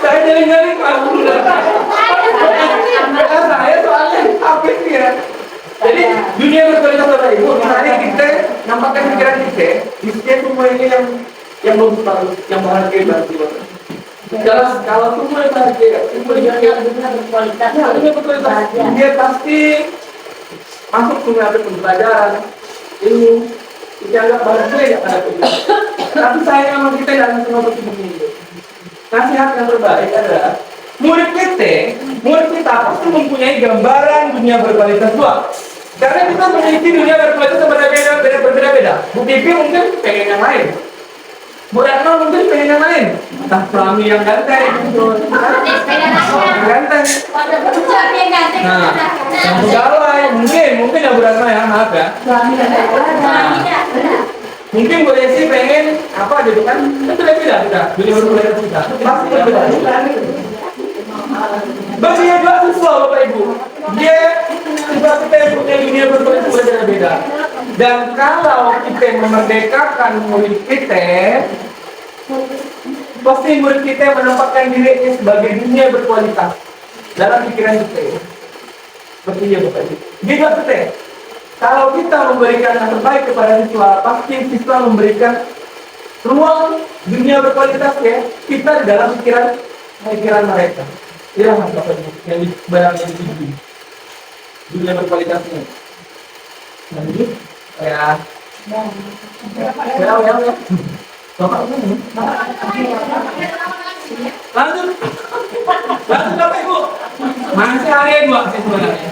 Saya jaring-jaring kamu. Saya soalnya apa sih ya? Jadi dunia berkualitas Bapak Ibu, misalnya kita nampakkan pikiran kita, isinya semua ini yang bagus, yang bahagia banget. Jelas kalau semua yang bahagia, semua yang berkualitas, dia pasti masuk ke dunia pembelajaran, ilmu, dianggap bahagia ya pada kita. Tapi sayang sama kita dalam semua begini. Nasihat yang terbaik adalah murid kita pasti mempunyai gambaran dunia berkualitas dua. Karena kita memiliki dunia berkualitas berbeda-beda. Bu Pipi mungkin pengen yang lain. Bu Ratno mungkin pengen yang lain. Entah suami yang ganteng, yang ganteng. Nah, yang pegawai mungkin ya Bu Ratno ya, maaf ya. Mungkin Bu Desi pengen apa gitu kan? Itu beda kita. Dunia berkualitas kita pasti berbeda. Bagian dua siswa Bapak Ibu, dia kita punya dunia berkualitas berbeda-beda. Dan kalau kita memerdekakan murid kita, pasti murid kita menempatkan dirinya sebagai dunia berkualitas dalam pikiran kita. Seperti itu Bapak Ibu. Gitu kita. Kalau kita memberikan yang terbaik kepada siswa, pasti siswa memberikan ruang dunia berkualitas ya kita di dalam pikiran mereka. Inilah Mas Bapak Ibu yang dibayangkan di sini. Dunia berkualitasnya. Lanjut, ya. Bapak ini. Lanjut Bapak Ibu. Masih ada dua sih sebenarnya.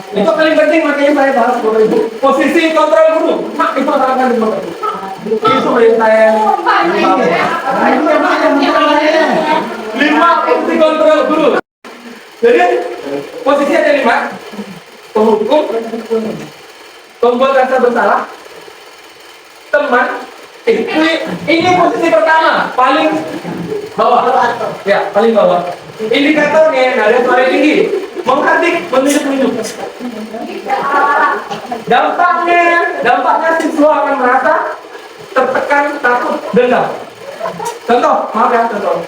Itu paling penting makanya saya bahas Bapak Ibu. Posisi kontrol guru. Mak itu akan di Bapak Ibu. Itu yang saya 5 posisi kontrol guru. Jadi posisi ada 5: penghukum, pembuat rasa bersalah, teman. Ini posisi pertama, paling bawah. Ya, paling bawah. Indikatornya nada suara tinggi, menghardik, menunjuk-nunjuk. Dampaknya siswa akan merasa tertekan, takut, dendam. Contoh, maaf ya, contoh.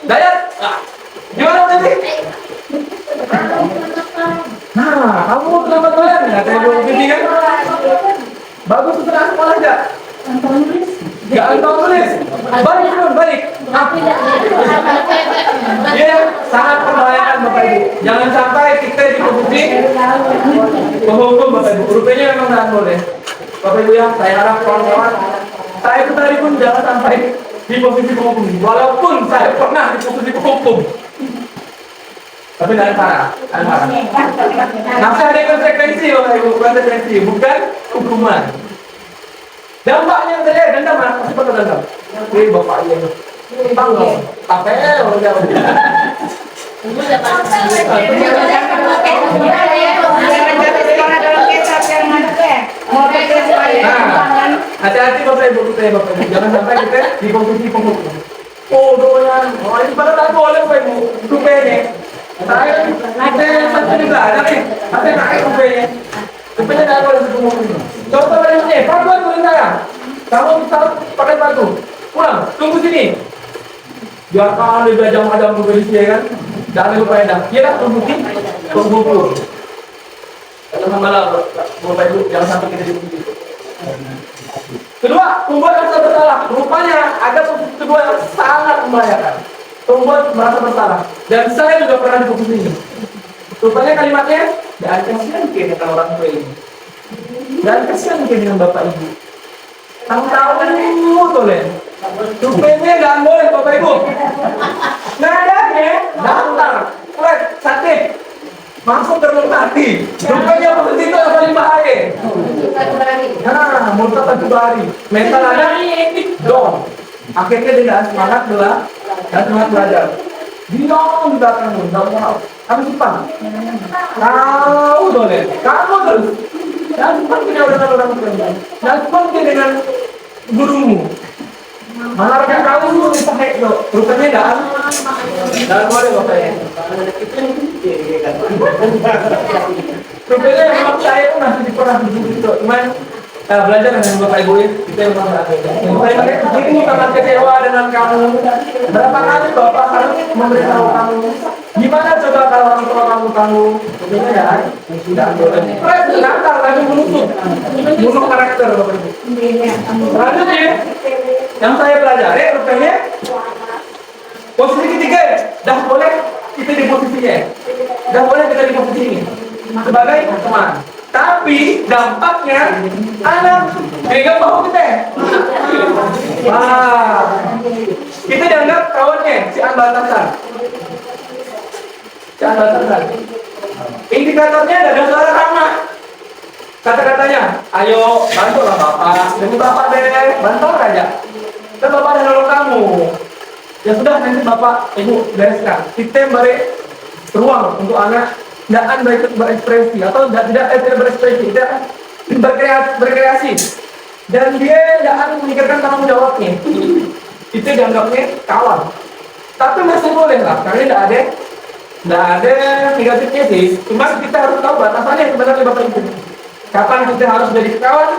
Dayat, gimana tadi? Nah, kamu selamat doyan ya, saya belum begini kan? Bagus setelah sekolah aja. Gak antong tulis. Balik. Dia sangat membahayakan Bapak Ibu. Jangan sampai kita di posisi penghukum Bapak Ibu. Rupanya memang sangat boleh. Bapak Ibu ya, saya harap kawan-kawan, saya itu tadi pun jangan sampai di posisi penghukum. Walaupun saya pernah di posisi penghukum. Tapi tidak parah. Masih ada konsekuensi Bapak Ibu, konsekuensi, bukan hukuman. Dampaknya yang terjadi dendam, pasti bakal dendam. Bapak iya. Tahu, KPL udah. Nah, hati-hati Bapak Ibu kita ya Bapak Ibu. Jangan sampai kita di kompetisi pemukul. Oh doyan, oh ini pada tak boleh Bapak Ibu. Rupanya, saya satu juga ada nih. Ada naik rupanya. Rupanya tak boleh pemukul. Contoh dari paduan tulis saya. Kamu bisa pakai batu. Pulang, tunggu sini. Biarkan dia belajar ada kompetisi ya kan. Jangan lupa ya. Iya tunggu sini, pemukul. Sama-sama Bapak Ibu, jangan sampai kita dipuji. Kedua, membuat rasa bersalah. Rupanya ada posisi kedua yang sangat membahayakan. Membuat merasa bersalah. Dan saya juga pernah di posisi ini. Rupanya kalimatnya, dan kasihan mungkin dengan orang tua ini. Dan kasihan mungkin dengan Bapak Ibu. Tahu boleh. Rupanya nggak boleh Bapak Ibu. Nadanya datar, flat, sakit. Masuk terlalu hati. Rupanya posisi itu yang paling bahaya. Nah, murtad satu hari. Mental ada down. Akhirnya dia tidak semangat belajar. Diam di belakang, tidak mau. Kamu simpan. Tahu boleh. Kamu terus. Dan simpan kita orang lain. Dan simpan kita dengan gurumu. Mengharapkan kamu sampai lo. Rupanya dalam boleh Bapak ya. Rupanya memang saya pun masih pernah begitu. Cuman belajar dengan Bapak Ibu kita yang merasa ini sangat kecewa dengan kamu. Berapa kali Bapak harus memberitahu kamu? Gimana coba kalau orang tua kamu? Rupanya ya, tidak boleh. Nakal lagi bunuh karakter Bapak Ibu. Selanjutnya yang saya pelajari rupanya posisi ketiga, dah boleh kita di posisinya, dah boleh kita di posisi ini sebagai teman. Tapi dampaknya anak pegang bahu kita. Wah, kita dianggap kawannya si batasan. Indikatornya ada suara sama. Kata-katanya, ayo bantulah Bapak, demi Bapak deh, bantu aja. Dan Bapak dan nolong kamu. Ya sudah nanti Bapak Ibu bereskan. Kita beri ruang untuk anak tidak berekspresi atau tidak berekspresi, tidak berkreasi. Dan dia tidak memikirkan tanggung jawabnya. Itu dianggapnya kawan. Tapi masih boleh lah, karena tidak ada negatifnya sih. Cuma kita harus tahu batasannya sebenarnya Bapak Ibu. Kapan kita harus jadi kawan?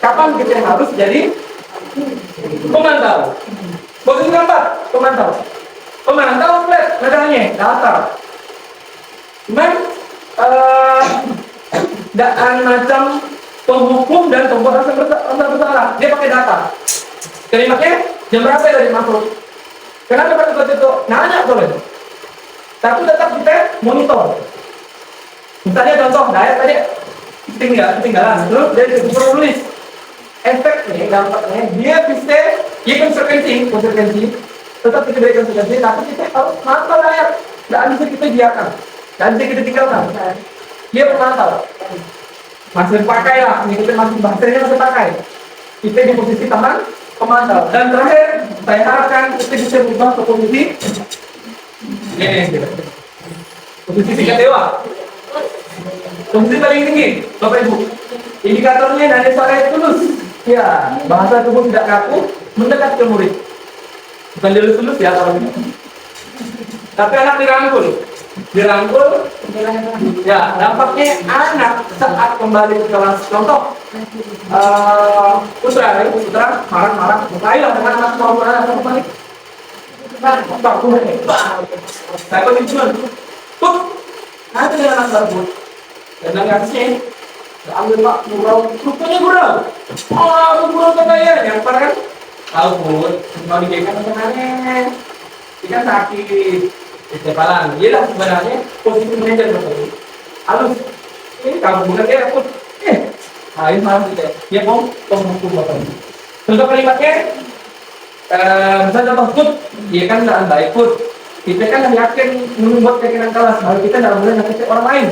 Kapan kita harus jadi pemantau? Posisi keempat, pemantau. Pemantau flat, nadanya datar. Cuman daan macam penghukum dan pembuat rasa bersalah. Dia pakai data. Kalimatnya jam berapa dari masuk? Kenapa seperti itu? Nanya boleh. Tapi tetap kita monitor. Misalnya contoh, saya tadi ketinggalan. Terus dia disuruh tulis. Efeknya, dampaknya, dia bisa konsekuensi, tetap kita beri konsekuensi, tapi kita harus mantau layar. Tidak bisa kita biarkan, tidak bisa kita tinggalkan. Dia memantau. Masih pakai lah, ini kita masih bahasanya masih pakai. Kita di posisi teman, pemantau. Dan terakhir, saya harapkan kita bisa berubah ke posisi ini. Posisi tingkat dewa. Posisi paling tinggi, Bapak Ibu. Indikatornya dari suara tulus. Ya, bahasa tubuh tidak kaku, mendekat ke murid. Bukan dilus-lus ya kalau ini. Tapi anak dirangkul. Ya, dampaknya anak saat kembali ke kelas. Contoh, putra marah-marah. Mulailah dengan anak mau anak kembali. Saya kondisian. Put, nanti dengan anak barbut. Dan ngasih. Ambil Pak, gurau. Rupanya gurau. Oh, gurau kekayaan. Yang parah kan? Tahu pun, mau digekan sebenarnya. Ikan sakit. Kepalan. Iyalah sebenarnya posisi manajer betul. Halus. Ini kamu bukan dia pun. Ini malah kita. Dia mau penghukum Bapak. Contoh kalimatnya, misalnya contoh put, dia kan tidak baik put. Kita kan yakin membuat keyakinan kelas. Kalau kita tidak boleh nyakitin orang lain.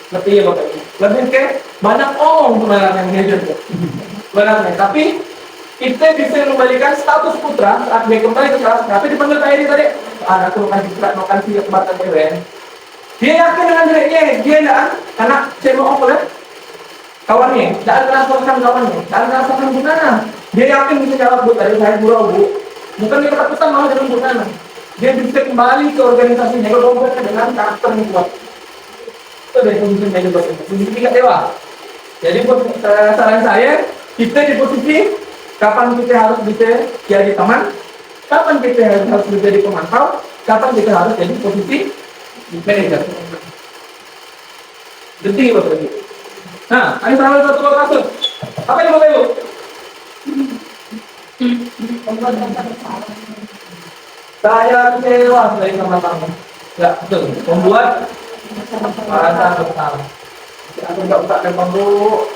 Lebih ya Bapak. Lebih ke banyak omong sebenarnya manajer. Benarnya. Tapi kita bisa mengembalikan status putra saat dia kembali ke kelas. Tapi dipanggil Pak Edi tadi, ada tuh kasih surat mau kasih kebatan cewek. Dia yakin dengan dirinya, dia tidak anak cewek oleh kawannya, tidak merasakan kawannya, tidak merasakan Bu Nana. Dia yakin bisa jawab, Bu, tadi saya burau, Bu. Bukan dia ketakutan malah dengan Bu Nana. Dia bisa kembali ke organisasinya, kalau dompetnya dengan karakter yang kuat. Itu dari posisi media buat ini. Posisi tingkat dewa. Jadi saran saya, kita di posisi kapan kita harus bisa jadi teman, kapan kita harus menjadi pemantau, kapan kita harus jadi posisi manajer. Penting Bapak Ibu. Nah, ada salah satu kasus. Apa itu Bapak Ibu? Saya kecewa dari sama-sama. Ya, betul. Membuat merasa bersalah. Aku nggak usah memang dulu.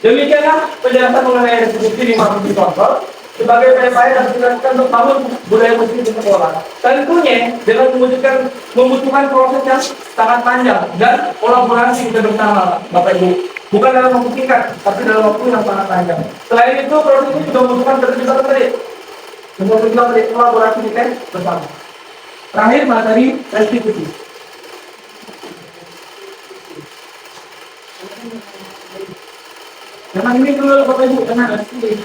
Demikianlah penjelasan mengenai restitusi 50 contoh sebagai upaya yang dilakukan untuk bangun budaya muslim di sekolah. Tentunya dengan membutuhkan proses yang sangat panjang dan kolaborasi kita bersama, Bapak Ibu. Bukan dalam waktu singkat, tapi dalam waktu yang sangat panjang. Selain itu, proses ini juga membutuhkan keterlibatan tadi. Membutuhkan kolaborasi kita bersama. Terakhir materi restitusi. Jangan ini dulu Bapak Ibu, jangan restitusi.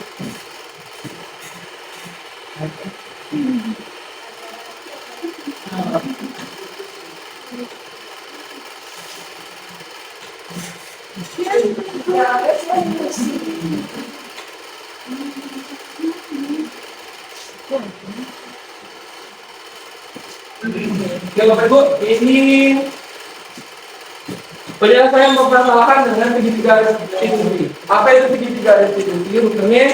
Ya Bapak Ibu, ini penjelasan saya mempermasalahkan dengan segitiga restitusi. Apa itu segitiga restitusi? Rupanya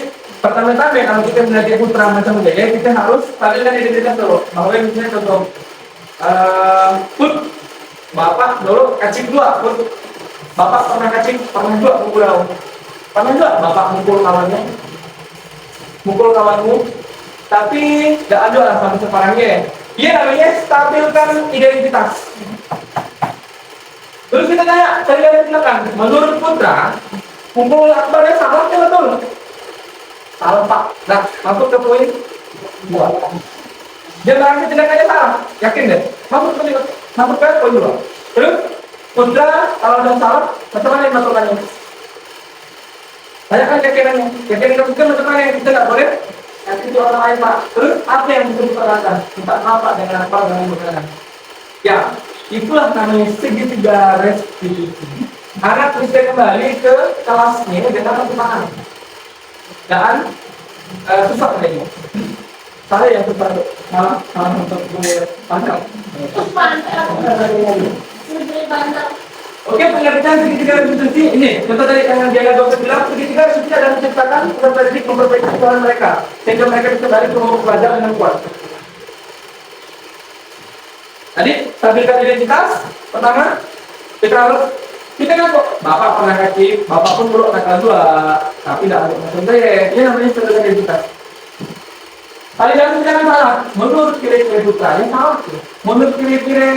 pertama-tama kalau kita melihat putra macam budaya, kita harus tampilkan identitas dulu. Bahwa misalnya contoh, put bapak dulu kacik dua, put bapak pernah kacik, pernah juga mukul kawan, pernah juga bapak mukul kawannya, mukul kawanmu, tapi tidak ada lah sama separangnya. Dia namanya stabilkan identitas. Terus kita tanya, cari silakan. Menurut putra, mukul akbarnya salah ya betul? Salah Pak. Nah, masuk ke poin 2. Dia berarti tindakannya salah, yakin deh. Masuk ke poin 2. Terus putra kalau ada salah, macam mana yang masukkannya? Tanyakan keyakinannya. Keyakinan kita macam mana yang kita nggak boleh? Nanti itu orang lain Pak. Terus apa yang bisa diperlakukan? Minta maaf Pak dengan apa dengan bukan? Ya, itulah namanya segitiga restitusi. Anak bisa kembali ke kelasnya dengan pertimbangan dan susah lagi. Saya yang susah malah untuk panjang. Oke, pengertian segitiga restitusi ini. Contoh tadi yang dia dokter bilang, segitiga restitusi adalah menciptakan peserta didik memperbaiki kesalahan mereka sehingga mereka bisa kembali ke rumah belajar dengan kuat. Tadi stabilkan identitas. Pertama, kita kan kok bapak pernah kacip, bapak pun dulu anak kelas 2, tapi tidak ada macam saya. Ini namanya stabilkan identitas. Tadi jangan jangan salah. Menurut kira-kira putranya salah. Menurut kira-kira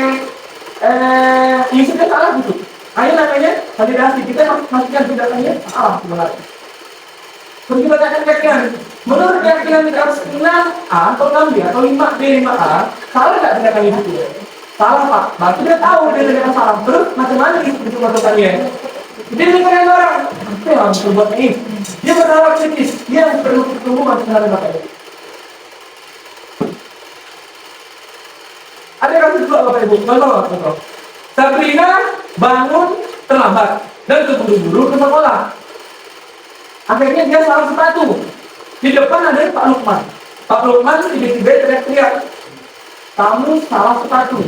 isinya salah gitu. Ini namanya validasi. Kita pastikan tindakannya salah sebenarnya. Terus kita akan keyakinan. Menurut keyakinan kita harus 6A atau 6B atau 5B, 5A, salah nggak tindakan itu? Salah Pak. Berarti dia tahu dia tindakan salah. Terus macam mana itu masukkannya? Dia tindakan orang. Itu yang harus berbuat ini. Dia berharap kritis. Dia yang perlu pertumbuhan sebenarnya Bapak Ibu. Ada kasus juga Bapak Ibu. Contoh. Sabrina bangun terlambat dan terburu-buru ke sekolah. Akhirnya dia salah sepatu. Di depan ada Pak Lukman. Pak Lukman tiba-tiba teriak-teriak, kamu salah sepatu.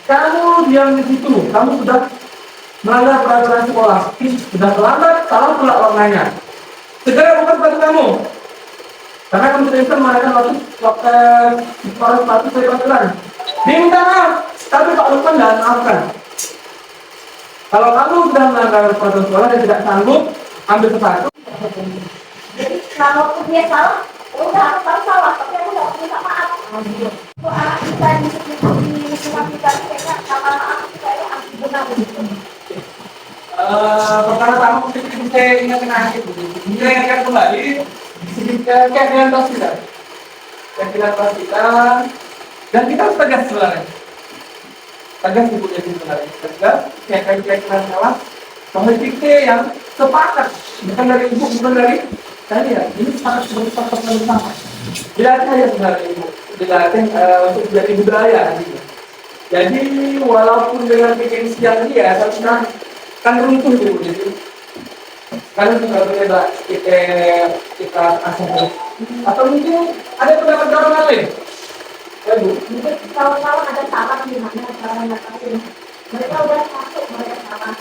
Kamu diam di situ. Kamu sudah melanggar peraturan sekolah. Sudah terlambat, salah pula warnanya. Segera buka sepatu kamu. Karena kamu tidak bisa mengadakan waktu sepatu dari panggilan. Dia minta maaf, tapi Pak Lukman tidak maafkan. Kalau kamu sudah melanggar peraturan sekolah dan tidak sanggup ambil sepatu. Jadi kalau dia salah, udah aku salah, tapi aku nggak minta maaf. Itu anak kita di rumah kita kayaknya kata maaf itu kayak anti benar. Perkara sama saya ingatkan akhir, kita ingatkan kembali keyakinan kelas kita, keyakinan kelas kita, dan kita harus tegas sebenarnya. Tegas ibu jadi sebenarnya, tegas keyakinan kelas, komite yang sepakat, bukan dari ibu, bukan dari saya. Ini sangat bersepakat bersama. Dilatih aja sebenarnya ibu, dilatih untuk jadi budaya nantinya. Jadi walaupun dengan bikin siang dia, tapi kan runtuh ibu jadi. Karena kita berbeda, kita asal terus. Atau mungkin ada pendapat orang lain. Ya Bu, Mungkin kalau ada salah di mana cara ngatasin. Mereka udah masuk, mereka salah.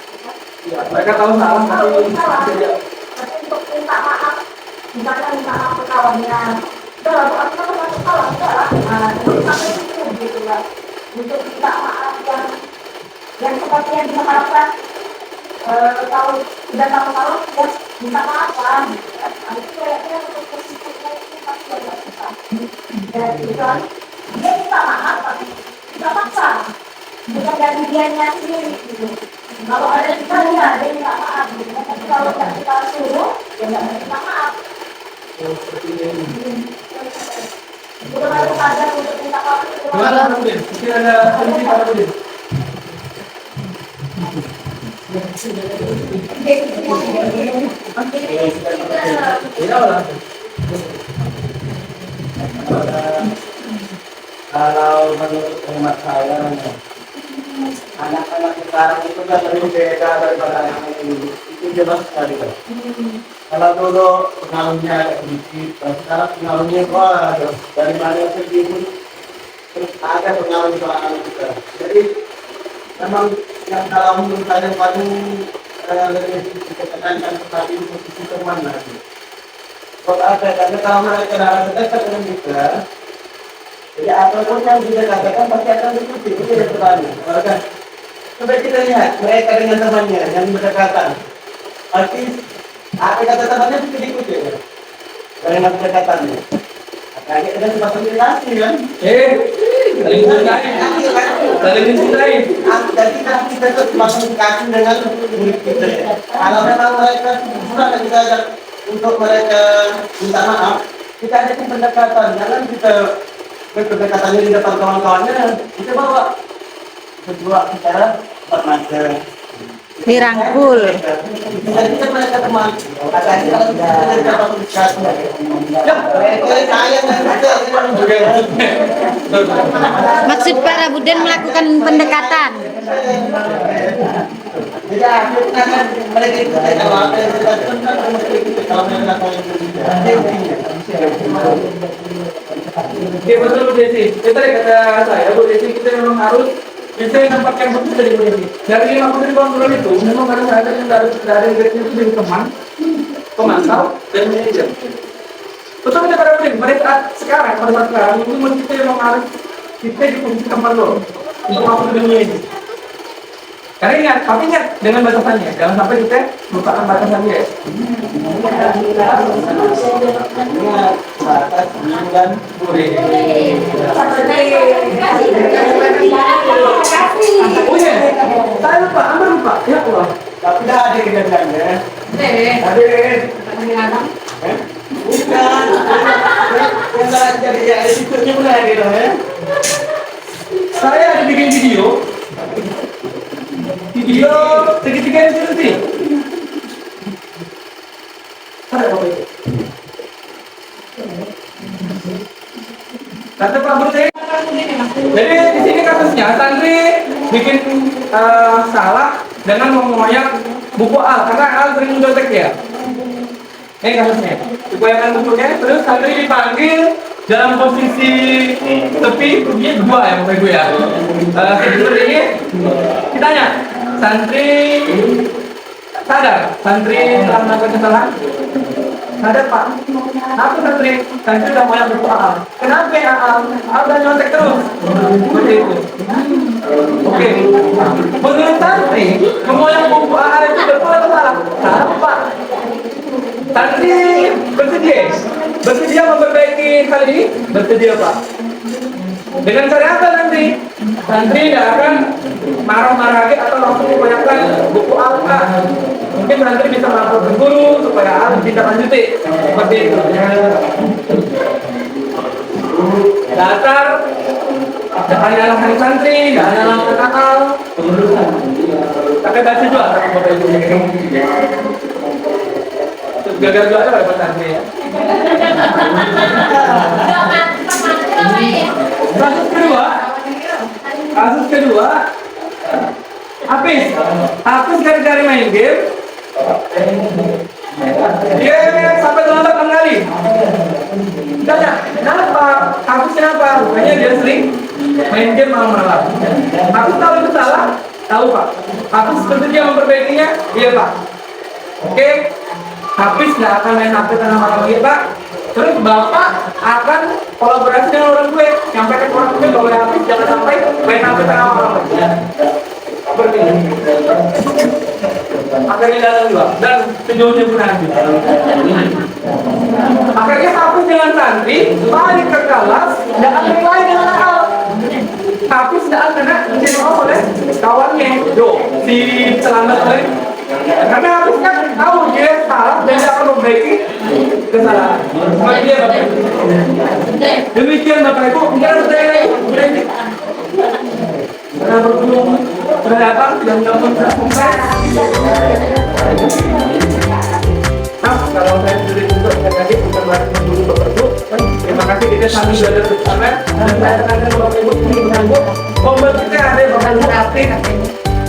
ya, mereka tahu salah Kalau tapi salah, tidak. tapi untuk minta maaf, misalnya minta maaf ke kawannya. Udah lah, aku kan masuk salah, udah lah. Nah, jadi sampai situ gitu lah. Untuk minta maaf yang seperti yang diharapkan. Kalau sudah tahu salah, ya minta maaf lah. Nah, itu kayaknya untuk positifnya itu pasti agak susah. Ya, gitu kan. Dia minta maaf, tapi tidak paksa. Bukan dari dianya sendiri gitu. Kalau ada kita ya dia minta maaf gitu. Tapi kalau tidak kita suruh, ya nggak minta maaf. Udah kalau ada untuk minta maaf itu. Gimana Budin? Mungkin ada solusi pada Budin? Tidak lah. Kalau menurut hemat saya, anak-anak sekarang itu kan lebih beda daripada anak dulu. Itu jelas sekali kan. Kalau dulu pengaruhnya ada sedikit, sekarang pengaruhnya wah dari mana segi pun terus ada pengaruh soal anak kita. Jadi memang yang kalau menurut saya paling lebih ditekankan tadi posisi teman lagi. Kok ada karena kalau mereka dalam dekat dengan kita, jadi apapun yang kita katakan pasti akan diikuti. Itu yang pertama. Maka coba kita lihat mereka dengan temannya yang berdekatan. Pasti apa kata temannya itu diikuti ya. Dengan berdekatannya. Apalagi ada semacam relasi kan. Saling mencintai. Saling mencintai. Jadi kita itu semakin kasih dengan murid kita ya. Kalau memang mereka susah dan kita ajak untuk mereka minta maaf, kita ajakin pendekatan. Jangan kita berdekatannya di depan kawan-kawannya, kita bawa berdua bicara bermacam. Dirangkul. Jadi kita mereka teman. Apalagi kalau kita dapat diskusi. Ya, mereka sayang dan Maksud para Budan melakukan pendekatan. jadi akhirnya kan mereka itu kalau apa yang kita lakukan kalau mereka Oke, betul Bu Desi. Itu tadi kata saya, Bu Desi, kita memang harus bisa menempatkan betul dari Bu Desi. Dari 50 ribuan bulan itu, memang harus ada yang dari garisnya itu dari teman, pemantau, dan manajer. Betul tidak pada Bu Desi? Pada saat sekarang, itu kita memang harus kita di posisi teman loh untuk masuk ke dunia ini. Karena ingat, tapi ingat dengan batasannya, jangan sampai kita lupakan batasannya. batas dan Boleh. Kasih. Oh iya, saya lupa, Anda lupa. Ya Allah. tapi dah ada kedengarannya. Ada. Bukan. Yang tak jadi ya ada situnya mulai gitu ya. Saya ada bikin video segitiga infinity. Ada apa itu? Kata Pak Burti. Jadi di sini kasusnya santri bikin salah dengan mengoyak buku Al karena Al sering mencontek ya. Ini kasusnya. Dikoyakkan bukunya, terus santri dipanggil dalam posisi tepi, ini dua ya Bapak Ibu ya. Seperti ini, ditanya, santri sadar, santri telah melakukan kesalahan. Sadar Pak, aku santri udah mau buku Al. Kenapa ya Al? Al udah nyontek terus. Seperti itu. Oke. Menurut santri, mengoyak buku Al itu betul atau salah? Salah Pak. Santri bersedia memperbaiki hal ini? Bersedia Pak. Dengan cara apa nanti? Santri tidak akan marah-marah lagi atau langsung mengoyakkan buku Al. Mungkin santri bisa melapor ke guru supaya harus ditindaklanjuti seperti itu. Dasar hanya anak santri, hanya anak nakal. Pakai baju juga, Bapak Ibu. Gagal juga ada Bapak santri ya. Kasus kedua, Hafiz gara-gara main game, dia sampai terlambat 6 kali. Tanya, kenapa? Hafiz kenapa? Rupanya dia sering main game malam-malam. Hafiz tahu itu salah? Tahu Pak. Hafiz bersedia memperbaikinya? Iya Pak. Oke, Hafiz nggak akan main HP tengah malam lagi Pak. Terus Bapak akan kolaborasi dengan orang gue, nyampaikan ke orang gue bahwa Hafiz jangan sampai main HP tengah malam lagi. Seperti ini. Akhirnya datang juga dan sejauhnya pun nanti. Akhirnya Hafiz dengan santri balik ke kelas dan mulai dengan hal. Hafiz tidak kena dicemooh oleh kawannya, si terlambat oleh. Karena Hafiz kan tahu dia salah dan dia akan memperbaiki kesalahan. Demikian Bapak Ibu, mungkin ada pertanyaan lagi. Karena bertemu sudah datang, tidak mendapat selesai. Nah, kalau saya sendiri untuk tadi bukan berarti dulu Bapak Ibu. Terima kasih kita sambil belajar bersama dan saya tekankan Bapak Ibu membuat kita ada Bapak Ibu aktif.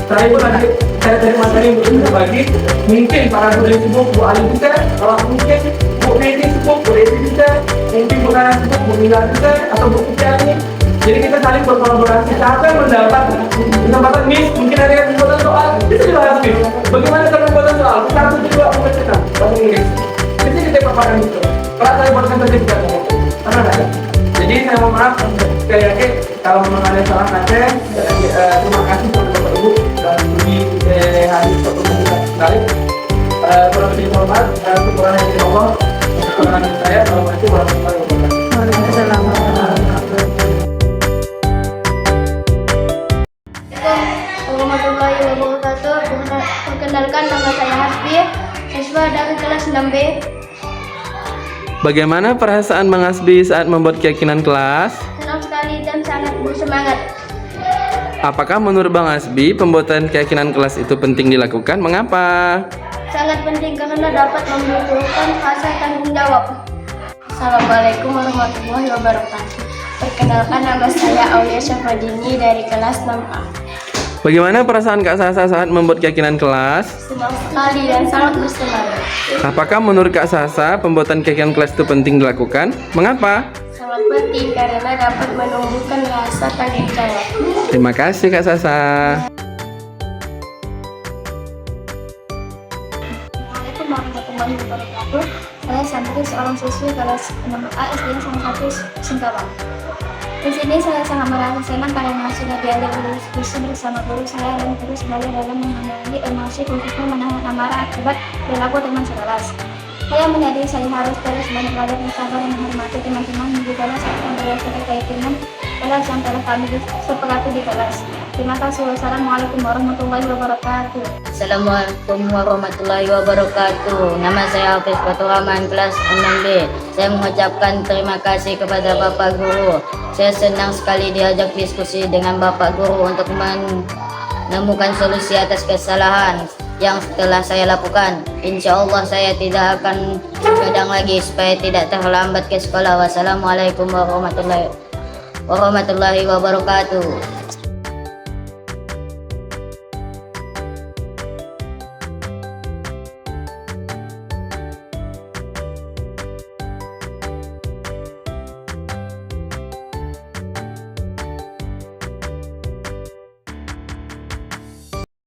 Saya pun nanti saya dari materi untuk berbagi. Mungkin para guru sibuk, Bu Ali bisa, kalau mungkin Bu Nedi sibuk, Bu Desi bisa, mungkin Bu Nana sibuk, Bu Mila bisa, atau Bu Kicani. Jadi kita saling berkolaborasi. Siapa yang mendapat kesempatan Miss, mungkin ada yang membuat soal, bisa dibahas Miss. Bagaimana cara membuat soal? 1, 2, membacakan bahasa Inggris. Bisa kita paparkan itu. Kalau saya buatkan sertifikat, karena ada. Jadi saya mohon maaf sekali lagi kalau memang ada salah kata. Terima kasih kepada Bapak Ibu dan studi hadir pertemuan sekali. Kurang lebih mohon maaf. Kekurangan dari Allah. Kekurangan saya. Assalamualaikum warahmatullahi wabarakatuh. Assalamualaikum warahmatullahi wabarakatuh. Perkenalkan, nama saya Hasbi, siswa dari kelas 6B. Bagaimana perasaan Bang Hasbi saat membuat keyakinan kelas? Senang sekali dan sangat bersemangat. Apakah menurut Bang Hasbi pembuatan keyakinan kelas itu penting dilakukan? Mengapa? Sangat penting karena dapat membutuhkan rasa tanggung jawab. Assalamualaikum warahmatullahi wabarakatuh. Perkenalkan, nama saya Aulia Syafadini dari kelas 6A. Bagaimana perasaan Kak Sasa saat membuat keyakinan kelas? Senang sekali dan sangat bersemangat. Apakah menurut Kak Sasa pembuatan keyakinan kelas itu penting dilakukan? Mengapa? Sangat penting karena dapat menumbuhkan rasa tanggung jawab. Terima kasih Kak Sasa. Assalamualaikum warahmatullahi wabarakatuh. Saya santri seorang siswi kelas 6A SD Negeri 1 Singkawang. Di sini saya sangat merasa senang karena sudah diajak berdiskusi bersama guru saya dan terus belajar dalam menghadapi emosi, khususnya menahan amarah akibat perilaku teman sekelas. Saya menyadari saya harus terus belajar dan sabar dan menghormati teman-teman di kelas serta berdasarkan keyakinan kelas yang telah kami sepakati di kelas. Terima kasih. Wassalamualaikum warahmatullahi wabarakatuh. Assalamualaikum warahmatullahi wabarakatuh. Nama saya Hafiz Fatur Rahman, kelas 6B. Saya mengucapkan terima kasih kepada Bapak Guru. Saya senang sekali diajak diskusi dengan Bapak Guru untuk menemukan solusi atas kesalahan yang telah saya lakukan. Insya Allah saya tidak akan begadang lagi supaya tidak terlambat ke sekolah. Wassalamualaikum warahmatullahi wabarakatuh.